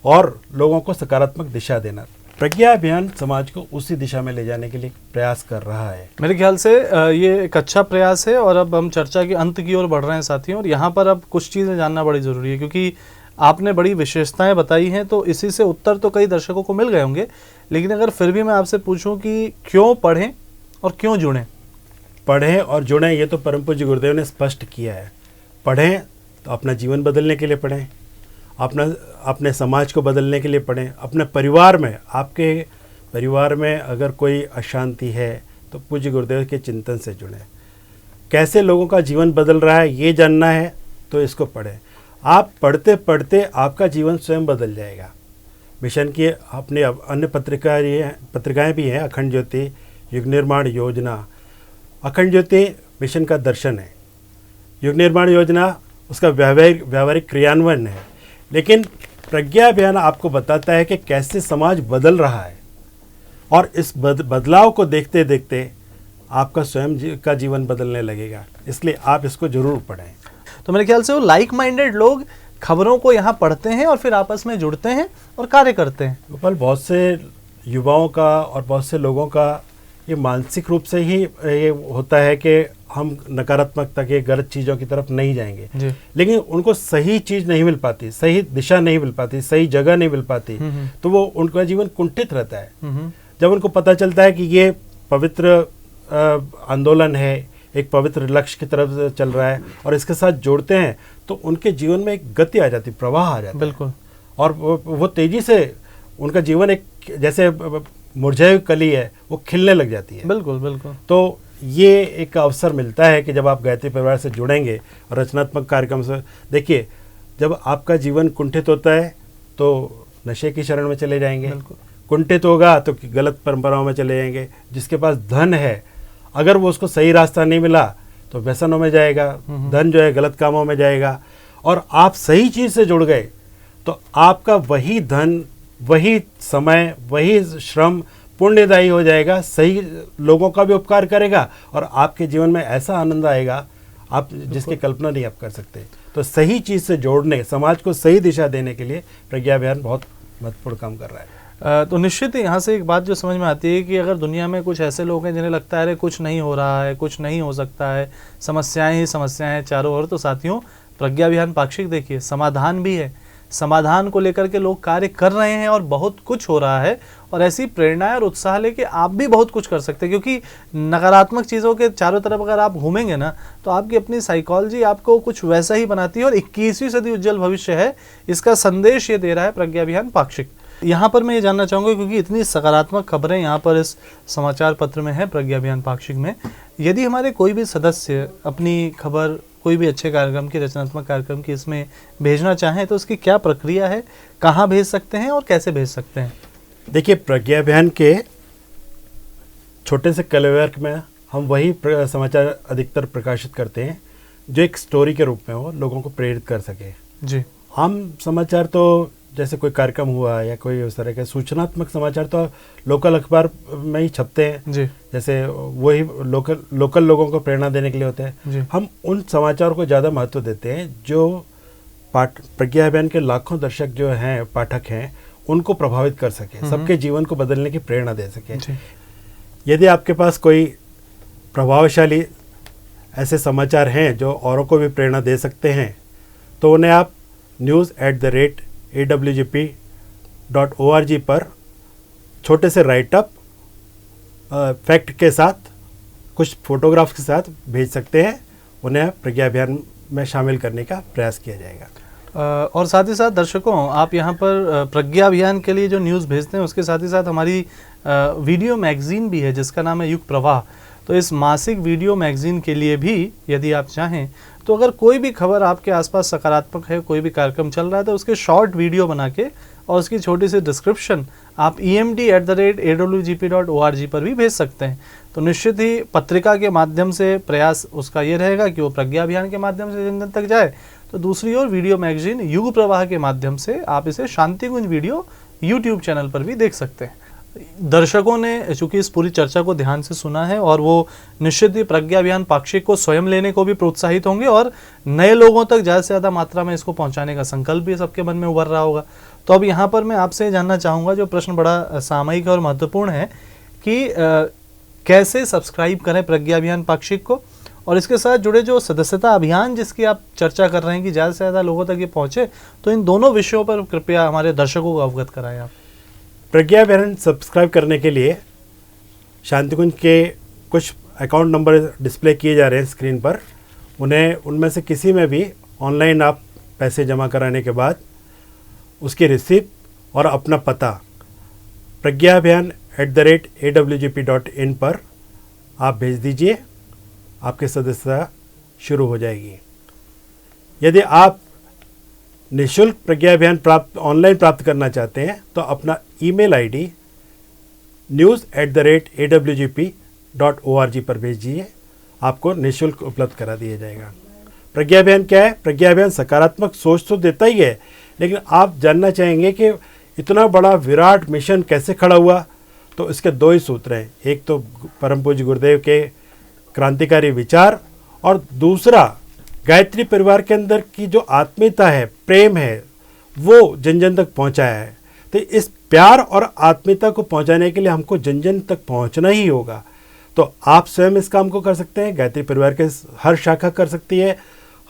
और लोगों को सकारात्मक दिशा देना। प्रज्ञा अभियान समाज को उसी दिशा में ले जाने के लिए प्रयास कर रहा है। मेरे ख्याल से ये एक अच्छा प्रयास है। और अब हम चर्चा के अंत की ओर बढ़ रहे हैं साथियों, और यहाँ पर अब कुछ चीज़ें जानना बड़ी ज़रूरी है, क्योंकि आपने बड़ी विशेषताएं बताई हैं, तो इसी से उत्तर तो कई दर्शकों को मिल गए होंगे। लेकिन अगर फिर भी मैं आपसे पूछूं कि क्यों पढ़ें और क्यों जुड़ें? पढ़ें और जुड़ें, ये तो परम पूज्य गुरुदेव ने स्पष्ट किया है। पढ़ें तो अपना जीवन बदलने के लिए पढ़ें, अपने समाज को बदलने के लिए पढ़ें, अपने परिवार में, आपके परिवार में अगर कोई अशांति है तो पूज्य गुरुदेव के चिंतन से जुड़ें। कैसे लोगों का जीवन बदल रहा है ये जानना है तो इसको पढ़ें। आप पढ़ते पढ़ते आपका जीवन स्वयं बदल जाएगा। मिशन की अपने अन्य पत्रिकाएं भी हैं, अखंड ज्योति, युग निर्माण योजना। अखंड ज्योति मिशन का दर्शन है, युग निर्माण योजना उसका व्यावहारिक क्रियान्वयन है। लेकिन प्रज्ञा अभियान आपको बताता है कि कैसे समाज बदल रहा है, और इस बदलाव को देखते देखते आपका स्वयं का जीवन बदलने लगेगा। इसलिए आप इसको जरूर पढ़ें। तो मेरे ख्याल से वो लाइक माइंडेड लोग खबरों को यहाँ पढ़ते हैं और फिर आपस में जुड़ते हैं और कार्य करते हैं। गोपाल, बहुत से युवाओं का और बहुत से लोगों का ये मानसिक रूप से ही ये होता है कि हम नकारात्मकता के गलत चीज़ों की तरफ नहीं जाएंगे, लेकिन उनको सही चीज़ नहीं मिल पाती, सही दिशा नहीं मिल पाती, सही जगह नहीं मिल पाती, तो वो उनका जीवन कुंठित रहता है। जब उनको पता चलता है कि ये पवित्र आंदोलन है, एक पवित्र लक्ष्य की तरफ चल रहा है और इसके साथ जोड़ते हैं, तो उनके जीवन में एक गति आ जाती, प्रवाह आ जाता है। बिल्कुल। और वो तेजी से उनका जीवन एक जैसे मुरझाई हुई कली है, वो खिलने लग जाती है। बिल्कुल बिल्कुल। तो ये एक अवसर मिलता है कि जब आप गायत्री परिवार से जुड़ेंगे और रचनात्मक कार्यक्रम से, देखिए जब आपका जीवन कुंठित होता है तो नशे की शरण में चले जाएंगे, कुंठित होगा तो गलत परंपराओं में चले जाएंगे। जिसके पास धन है, अगर वो उसको सही रास्ता नहीं मिला तो व्यसनों में जाएगा, धन जो है गलत कामों में जाएगा। और आप सही चीज़ से जुड़ गए तो आपका वही धन, वही समय, वही श्रम पुण्यदायी हो जाएगा, सही लोगों का भी उपकार करेगा और आपके जीवन में ऐसा आनंद आएगा आप जिसकी कल्पना नहीं आप कर सकते। तो सही चीज़ से जोड़ने, समाज को सही दिशा देने के लिए प्रज्ञा अभियान बहुत महत्वपूर्ण काम कर रहा है। तो निश्चित ही यहाँ से एक बात जो समझ में आती है कि अगर दुनिया में कुछ ऐसे लोग हैं जिन्हें लगता है अरे कुछ नहीं हो रहा है, कुछ नहीं हो सकता है, समस्याएं ही समस्याएं हैं चारों ओर, तो साथियों प्रज्ञा अभियान पाक्षिक देखिए समाधान भी है। समाधान को लेकर के लोग कार्य कर रहे हैं और बहुत कुछ हो रहा है, और ऐसी प्रेरणा और उत्साह लेके आप भी बहुत कुछ कर सकते हैं, क्योंकि नकारात्मक चीज़ों के चारों तरफ अगर आप घूमेंगे ना तो आपकी अपनी साइकोलॉजी आपको कुछ वैसा ही बनाती है। और 21वीं सदी उज्जवल भविष्य है, इसका संदेश ये दे रहा है प्रज्ञा अभियान पाक्षिक। यहाँ पर मैं ये जानना चाहूँगा, क्योंकि इतनी सकारात्मक खबरें यहाँ पर इस समाचार पत्र में है प्रज्ञा अभियान पाक्षिक में, यदि हमारे कोई भी सदस्य अपनी खबर कोई भी अच्छे कार्यक्रम की, रचनात्मक कार्यक्रम की इसमें भेजना चाहें तो उसकी क्या प्रक्रिया है, कहाँ भेज सकते हैं और कैसे भेज सकते हैं? देखिए, प्रज्ञा अभियान के छोटे से कलवर्क में हम वही समाचार अधिकतर प्रकाशित करते हैं जो एक स्टोरी के रूप में हो, लोगों को प्रेरित कर सके। जी, हम समाचार तो जैसे कोई कार्यक्रम हुआ या कोई उस तरह के सूचनात्मक समाचार तो लोकल अखबार में ही छपते हैं जी, जैसे वही लोकल लोगों को प्रेरणा देने के लिए होते हैं। हम उन समाचारों को ज़्यादा महत्व देते हैं जो प्रज्ञा अभियान के लाखों दर्शक जो हैं, पाठक हैं, उनको प्रभावित कर सके, सबके जीवन को बदलने की प्रेरणा दे सके। यदि आपके पास कोई प्रभावशाली ऐसे समाचार हैं जो औरों को भी प्रेरणा दे सकते हैं तो उन्हें आप news@awgp.org पर छोटे से राइटअप फैक्ट के साथ, कुछ फोटोग्राफ्स के साथ भेज सकते हैं। उन्हें प्रज्ञा अभियान में शामिल करने का प्रयास किया जाएगा। और साथ ही साथ दर्शकों, आप यहाँ पर प्रज्ञा अभियान के लिए जो न्यूज़ भेजते हैं उसके साथ ही साथ हमारी वीडियो मैगज़ीन भी है जिसका नाम है युग प्रवाह। तो इस मासिक वीडियो मैगज़ीन के लिए भी यदि आप चाहें तो अगर कोई भी खबर आपके आसपास सकारात्मक है, कोई भी कार्यक्रम चल रहा है, तो उसके शॉर्ट वीडियो बना के और उसकी छोटी सी डिस्क्रिप्शन आप emd@awgp.org पर भी भेज सकते हैं। तो निश्चित ही पत्रिका के माध्यम से प्रयास उसका ये रहेगा कि वो प्रज्ञा अभियान के माध्यम से जन जन तक जाए, तो दूसरी ओर वीडियो मैगजीन युग प्रवाह के माध्यम से आप इसे शांतिकुंज वीडियो यूट्यूब चैनल पर भी देख सकते हैं। दर्शकों ने चूंकि इस पूरी चर्चा को ध्यान से सुना है और वो निश्चित ही प्रज्ञा अभियान पाक्षिक को स्वयं लेने को भी प्रोत्साहित होंगे और नए लोगों तक ज़्यादा से ज़्यादा मात्रा में इसको पहुंचाने का संकल्प भी सबके मन में उभर रहा होगा। तो अब यहाँ पर मैं आपसे जानना चाहूँगा, जो प्रश्न बड़ा सामयिक और महत्वपूर्ण है कि कैसे सब्सक्राइब करें प्रज्ञा अभियान पाक्षिक को, और इसके साथ जुड़े जो सदस्यता अभियान जिसकी आप चर्चा कर रहे हैं कि ज़्यादा से ज़्यादा लोगों तक ये पहुँचे, तो इन दोनों विषयों पर कृपया हमारे दर्शकों को अवगत कराएं आप। प्रज्ञा अभियान सब्सक्राइब करने के लिए शांतिकुंज के कुछ अकाउंट नंबर डिस्प्ले किए जा रहे हैं स्क्रीन पर। उनमें से किसी में भी ऑनलाइन आप पैसे जमा कराने के बाद उसकी रिसीप्ट और अपना पता pragyaabhiyan@awgp.in पर आप भेज दीजिए, आपकी सदस्यता शुरू हो जाएगी। यदि आप निःशुल्क प्रज्ञा अभियान ऑनलाइन प्राप्त करना चाहते हैं तो अपना ईमेल आईडी news@awgp.org पर भेजिए, आपको निःशुल्क उपलब्ध करा दिया जाएगा। प्रज्ञा अभियान क्या है? प्रज्ञा अभियान सकारात्मक सोच तो देता ही है, लेकिन आप जानना चाहेंगे कि इतना बड़ा विराट मिशन कैसे खड़ा हुआ, तो इसके दो ही सूत्र हैं। एक तो परम पूज्य गुरुदेव के क्रांतिकारी विचार, और दूसरा गायत्री परिवार के अंदर की जो आत्मीयता है, प्रेम है, वो जन जन तक पहुंचाया है। तो इस प्यार और आत्मीयता को पहुंचाने के लिए हमको जन जन तक पहुंचना ही होगा। तो आप स्वयं इस काम को कर सकते हैं, गायत्री परिवार के हर शाखा कर सकती है,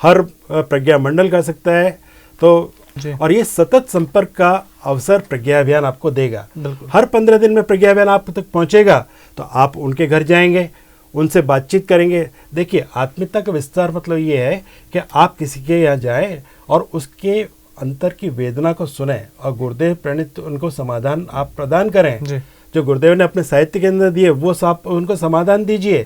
हर प्रज्ञा मंडल कर सकता है। तो और ये सतत संपर्क का अवसर प्रज्ञा अभियान आपको देगा। हर 15 दिन में प्रज्ञा अभियान आप तक पहुंचेगा, तो आप उनके घर जाएंगे, उनसे बातचीत करेंगे। देखिए, आत्मीयता का विस्तार मतलब ये है कि आप किसी के यहाँ जाएं और उसके अंतर की वेदना को सुने और गुरुदेव प्रणीत उनको समाधान आप प्रदान करें। जो गुरुदेव ने अपने साहित्य के अंदर दिए वो आप उनको समाधान दीजिए।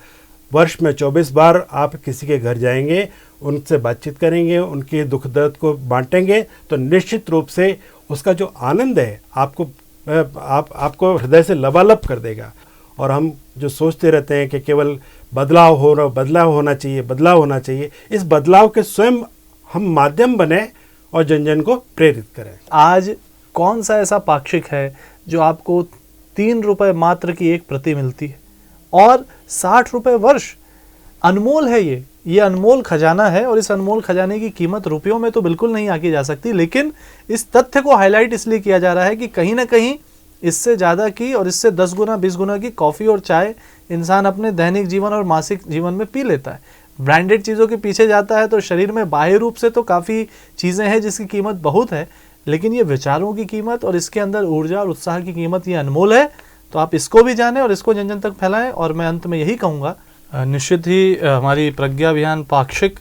वर्ष में 24 बार आप किसी के घर जाएंगे, उनसे बातचीत करेंगे, उनके दुख दर्द को बांटेंगे, तो निश्चित रूप से उसका जो आनंद है आपको हृदय से लबालब कर देगा। और हम जो सोचते रहते हैं कि केवल बदलाव होना चाहिए, इस बदलाव के स्वयं हम माध्यम बने और जन जन को प्रेरित करें। आज कौन सा ऐसा पाक्षिक है जो आपको 3 रुपए मात्र की एक प्रति मिलती है और 60 रुपए वर्ष? अनमोल है ये अनमोल खजाना है, और इस अनमोल खजाने की कीमत रुपयों में तो बिल्कुल नहीं आकी जा सकती, लेकिन इस तथ्य को हाईलाइट इसलिए किया जा रहा है कि कहीं ना कहीं इससे ज़्यादा की और इससे 10 गुना 20 गुना की कॉफ़ी और चाय इंसान अपने दैनिक जीवन और मासिक जीवन में पी लेता है। ब्रांडेड चीज़ों के पीछे जाता है तो शरीर में बाह्य रूप से तो काफ़ी चीज़ें हैं जिसकी कीमत बहुत है, लेकिन ये विचारों की कीमत और इसके अंदर ऊर्जा और उत्साह की कीमत ये अनमोल है। तो आप इसको भी जानें और इसको जन जन तक फैलाएं। और मैं अंत में यही कहूँगा, निश्चित ही हमारी प्रज्ञा अभियान पाक्षिक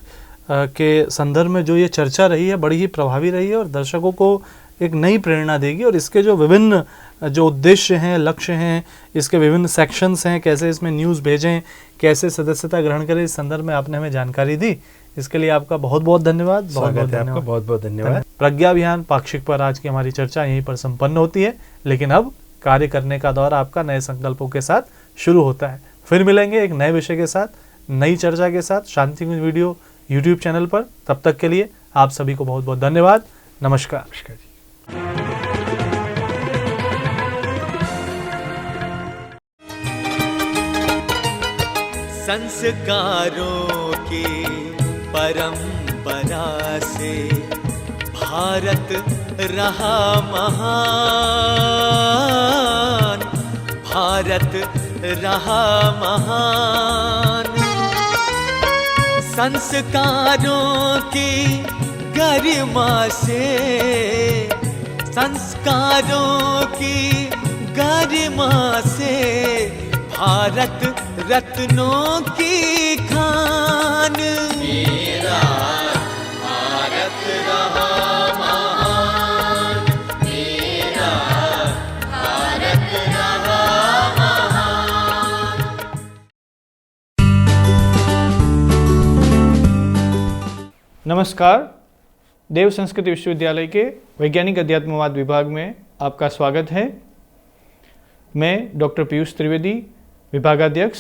के संदर्भ में जो ये चर्चा रही है बड़ी ही प्रभावी रही है और दर्शकों को एक नई प्रेरणा देगी। और इसके जो विभिन्न जो उद्देश्य हैं, लक्ष्य हैं, इसके विभिन्न सेक्शंस हैं, कैसे इसमें न्यूज़ भेजें, कैसे सदस्यता ग्रहण करें, इस संदर्भ में आपने हमें जानकारी दी, इसके लिए आपका बहुत बहुत धन्यवाद। बहुत बहुत धन्यवाद। प्रज्ञा अभियान पाक्षिक पर आज की हमारी चर्चा यहीं पर संपन्न होती है, लेकिन अब कार्य करने का दौर आपका नए संकल्पों के साथ शुरू होता है। फिर मिलेंगे एक नए विषय के साथ, नई चर्चा के साथ शांति कुंज वीडियो यूट्यूब चैनल पर। तब तक के लिए आप सभी को बहुत बहुत धन्यवाद। नमस्कार। संस्कारों की परंपरा से भारत रहा महान, भारत रहा महान। संस्कारों की गरिमा से, संस्कारों की गरिमा से भारत रत्नों की खान। मेरा भारत रहा महान, मेरा भारत रहा महान। नमस्कार। देव संस्कृति विश्वविद्यालय के वैज्ञानिक अध्यात्मवाद विभाग में आपका स्वागत है। मैं डॉक्टर पीयूष त्रिवेदी, विभागाध्यक्ष।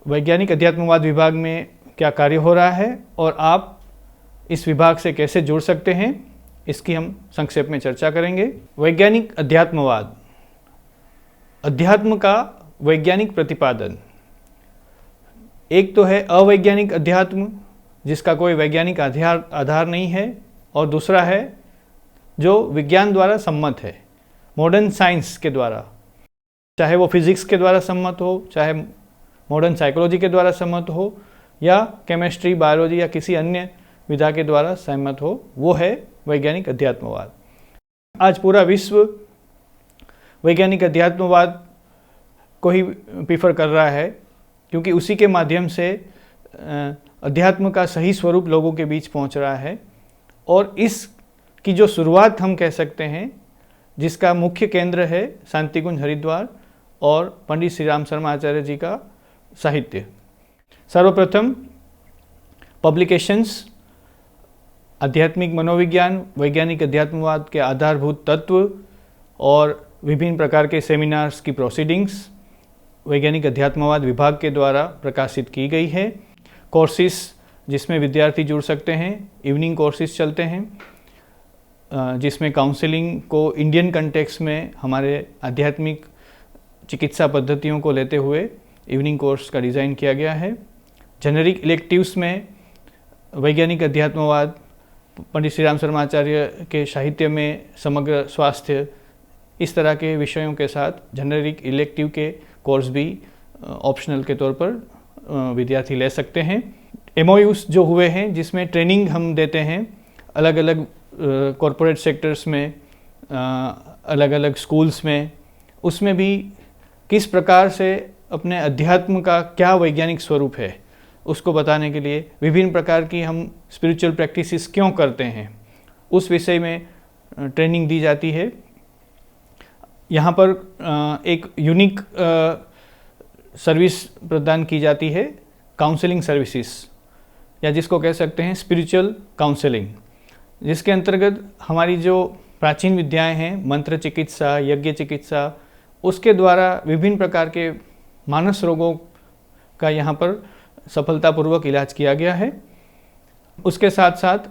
वैज्ञानिक अध्यात्मवाद विभाग में क्या कार्य हो रहा है और आप इस विभाग से कैसे जुड़ सकते हैं, इसकी हम संक्षेप में चर्चा करेंगे। वैज्ञानिक अध्यात्मवाद, अध्यात्म का वैज्ञानिक प्रतिपादन। एक तो है अवैज्ञानिक अध्यात्म, जिसका कोई वैज्ञानिक आधार नहीं है, और दूसरा है जो विज्ञान द्वारा सम्मत है, मॉडर्न साइंस के द्वारा, चाहे वो फिजिक्स के द्वारा सम्मत हो, चाहे मॉडर्न साइकोलॉजी के द्वारा सम्मत हो, या केमिस्ट्री, बायोलॉजी या किसी अन्य विधा के द्वारा सहमत हो, वो है वैज्ञानिक अध्यात्मवाद। आज पूरा विश्व वैज्ञानिक अध्यात्मवाद को ही प्रीफर कर रहा है, क्योंकि उसी के माध्यम से अध्यात्म का सही स्वरूप लोगों के बीच पहुंच रहा है। और इसकी जो शुरुआत हम कह सकते हैं, जिसका मुख्य केंद्र है शांतिकुंज हरिद्वार और पंडित श्री राम शर्मा आचार्य जी का साहित्य। सर्वप्रथम पब्लिकेशंस, आध्यात्मिक मनोविज्ञान, वैज्ञानिक अध्यात्मवाद के आधारभूत तत्व और विभिन्न प्रकार के सेमिनार्स की प्रोसीडिंग्स वैज्ञानिक अध्यात्मवाद विभाग के द्वारा प्रकाशित की गई है। कोर्सेस जिसमें विद्यार्थी जुड़ सकते हैं, इवनिंग कोर्सेज चलते हैं, जिसमें काउंसलिंग को इंडियन कंटेक्स्ट में हमारे आध्यात्मिक चिकित्सा पद्धतियों को लेते हुए इवनिंग कोर्स का डिज़ाइन किया गया है। जेनरिक इलेक्टिव्स में वैज्ञानिक अध्यात्मवाद, पंडित श्री राम शर्मा आचार्य के साहित्य में समग्र स्वास्थ्य, इस तरह के विषयों के साथ जेनरिक इलेक्टिव के कोर्स भी ऑप्शनल के तौर पर विद्यार्थी ले सकते हैं। MOUs जो हुए हैं, जिसमें ट्रेनिंग हम देते हैं अलग अलग कॉरपोरेट सेक्टर्स में, अलग अलग स्कूल्स में, उसमें भी किस प्रकार से अपने अध्यात्म का क्या वैज्ञानिक स्वरूप है उसको बताने के लिए विभिन्न प्रकार की हम स्पिरिचुअल प्रैक्टिसेस क्यों करते हैं, उस विषय में ट्रेनिंग दी जाती है। यहाँ पर एक यूनिक सर्विस प्रदान की जाती है, काउंसलिंग सर्विसेज, या जिसको कह सकते हैं स्पिरिचुअल काउंसलिंग, जिसके अंतर्गत हमारी जो प्राचीन विद्याएं हैं, मंत्र चिकित्सा, यज्ञ चिकित्सा, उसके द्वारा विभिन्न प्रकार के मानस रोगों का यहाँ पर सफलतापूर्वक इलाज किया गया है। उसके साथ साथ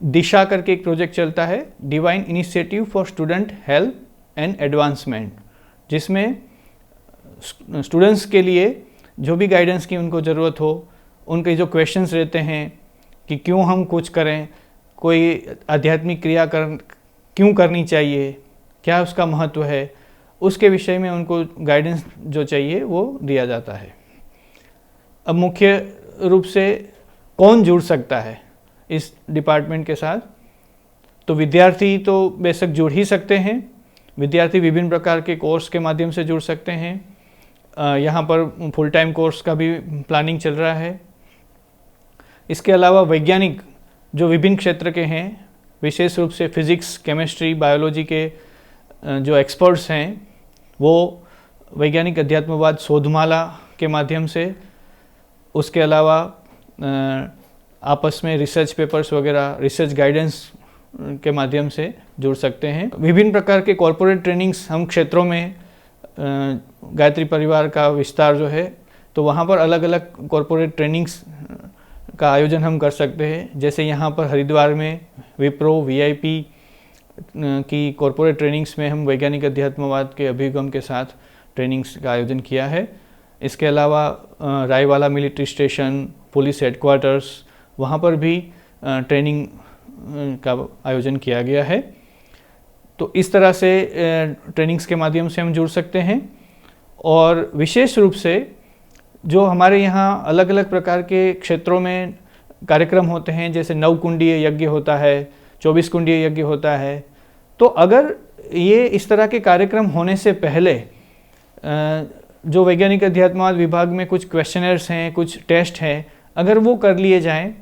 दिशा करके एक प्रोजेक्ट चलता है, divine initiative for student health and advancement, जिसमें स्टूडेंट्स के लिए जो भी गाइडेंस की उनको ज़रूरत हो, उनके जो क्वेश्चंस रहते हैं कि क्यों हम कुछ करें, कोई आध्यात्मिक क्रिया क्यों करनी चाहिए, क्या उसका महत्व है, उसके विषय में उनको गाइडेंस जो चाहिए वो दिया जाता है। अब मुख्य रूप से कौन जुड़ सकता है इस डिपार्टमेंट के साथ? तो विद्यार्थी तो बेशक जुड़ ही सकते हैं। विद्यार्थी विभिन्न प्रकार के कोर्स के माध्यम से जुड़ सकते हैं। यहाँ पर फुल टाइम कोर्स का भी प्लानिंग चल रहा है। इसके अलावा वैज्ञानिक जो विभिन्न क्षेत्र के हैं, विशेष रूप से फिजिक्स, केमिस्ट्री, बायोलॉजी के जो एक्सपर्ट्स हैं, वो वैज्ञानिक अध्यात्मवाद शोधमाला के माध्यम से, उसके अलावा आपस में रिसर्च पेपर्स वगैरह, रिसर्च गाइडेंस के माध्यम से जुड़ सकते हैं। विभिन्न प्रकार के कॉरपोरेट ट्रेनिंग्स हम क्षेत्रों में गायत्री परिवार का विस्तार जो है, तो वहाँ पर अलग अलग कॉरपोरेट ट्रेनिंग्स का आयोजन हम कर सकते हैं। जैसे यहाँ पर हरिद्वार में विप्रो VIP की कॉरपोरेट ट्रेनिंग्स में हम वैज्ञानिक अध्यात्मवाद के अभिगम के साथ ट्रेनिंग्स का आयोजन किया है। इसके अलावा Raiwala military station, police headquarters, वहाँ पर भी ट्रेनिंग का आयोजन किया गया है। तो इस तरह से ट्रेनिंग्स के माध्यम से हम जुड़ सकते हैं। और विशेष रूप से जो हमारे यहाँ अलग अलग प्रकार के क्षेत्रों में कार्यक्रम होते हैं, जैसे 9 कुंडीय यज्ञ होता है, 24 कुंडीय यज्ञ होता है, तो अगर ये इस तरह के कार्यक्रम होने से पहले जो वैज्ञानिक अध्यात्मवाद विभाग में कुछ क्वेश्चनर्स हैं, कुछ टेस्ट हैं, अगर वो कर लिए जाएं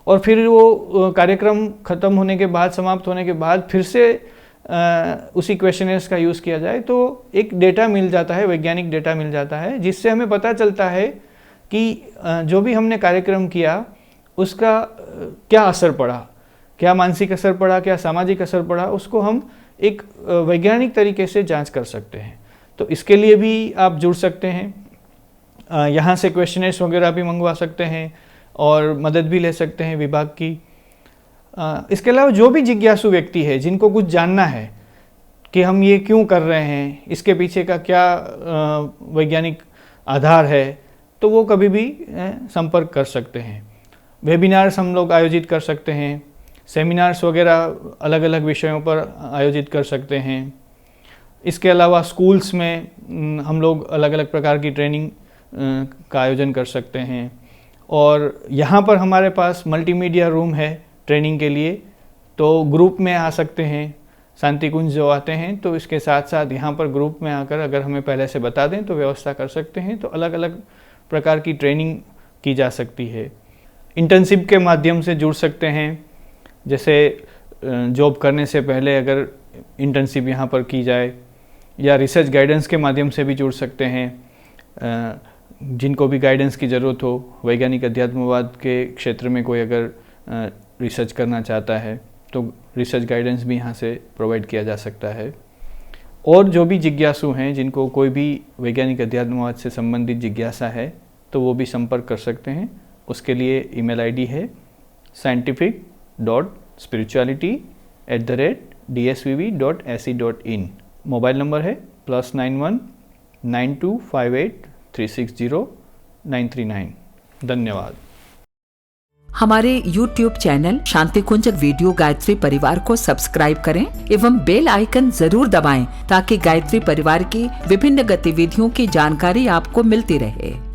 और फिर वो कार्यक्रम ख़त्म होने के बाद, समाप्त होने के बाद फिर से उसी क्वेश्चनर्स का यूज़ किया जाए, तो एक डेटा मिल जाता है, वैज्ञानिक डेटा मिल जाता है, जिससे हमें पता चलता है कि जो भी हमने कार्यक्रम किया उसका क्या असर पड़ा, क्या मानसिक असर पड़ा, क्या सामाजिक असर पड़ा, उसको हम एक वैज्ञानिक तरीके से जांच कर सकते हैं। तो इसके लिए भी आप जुड़ सकते हैं। यहाँ से क्वेश्चनर्स वगैरह भी मंगवा सकते हैं और मदद भी ले सकते हैं विभाग की। इसके अलावा जो भी जिज्ञासु व्यक्ति है, जिनको कुछ जानना है कि हम ये क्यों कर रहे हैं, इसके पीछे का क्या वैज्ञानिक आधार है, तो वो कभी भी संपर्क कर सकते हैं। वेबिनार्स हम लोग आयोजित कर सकते हैं, सेमिनार्स वगैरह अलग अलग विषयों पर आयोजित कर सकते हैं। इसके अलावा स्कूल्स में हम लोग अलग अलग प्रकार की ट्रेनिंग का आयोजन कर सकते हैं। और यहाँ पर हमारे पास मल्टीमीडिया रूम है ट्रेनिंग के लिए, तो ग्रुप में आ सकते हैं। शांति कुंज जो आते हैं तो इसके साथ साथ यहाँ पर ग्रुप में आकर अगर हमें पहले से बता दें तो व्यवस्था कर सकते हैं। तो अलग अलग प्रकार की ट्रेनिंग की जा सकती है। इंटर्नशिप के माध्यम से जुड़ सकते हैं, जैसे जॉब करने से पहले अगर इंटर्नशिप यहाँ पर की जाए, या रिसर्च गाइडेंस के माध्यम से भी जुड़ सकते हैं। जिनको भी गाइडेंस की ज़रूरत हो, वैज्ञानिक अध्यात्मवाद के क्षेत्र में कोई अगर रिसर्च करना चाहता है तो रिसर्च गाइडेंस भी यहाँ से प्रोवाइड किया जा सकता है। और जो भी जिज्ञासु हैं, जिनको कोई भी वैज्ञानिक अध्यात्मवाद से संबंधित जिज्ञासा है, तो वो भी संपर्क कर सकते हैं। उसके लिए ईमेल आईडी है scientific.spirituality@dsvv.ac.in। मोबाइल नंबर है +91 9258 360 939। धन्यवाद। हमारे YouTube चैनल शांति कुंज वीडियो गायत्री परिवार को सब्सक्राइब करें एवं बेल आइकन जरूर दबाएं ताकि गायत्री परिवार की विभिन्न गतिविधियों की जानकारी आपको मिलती रहे।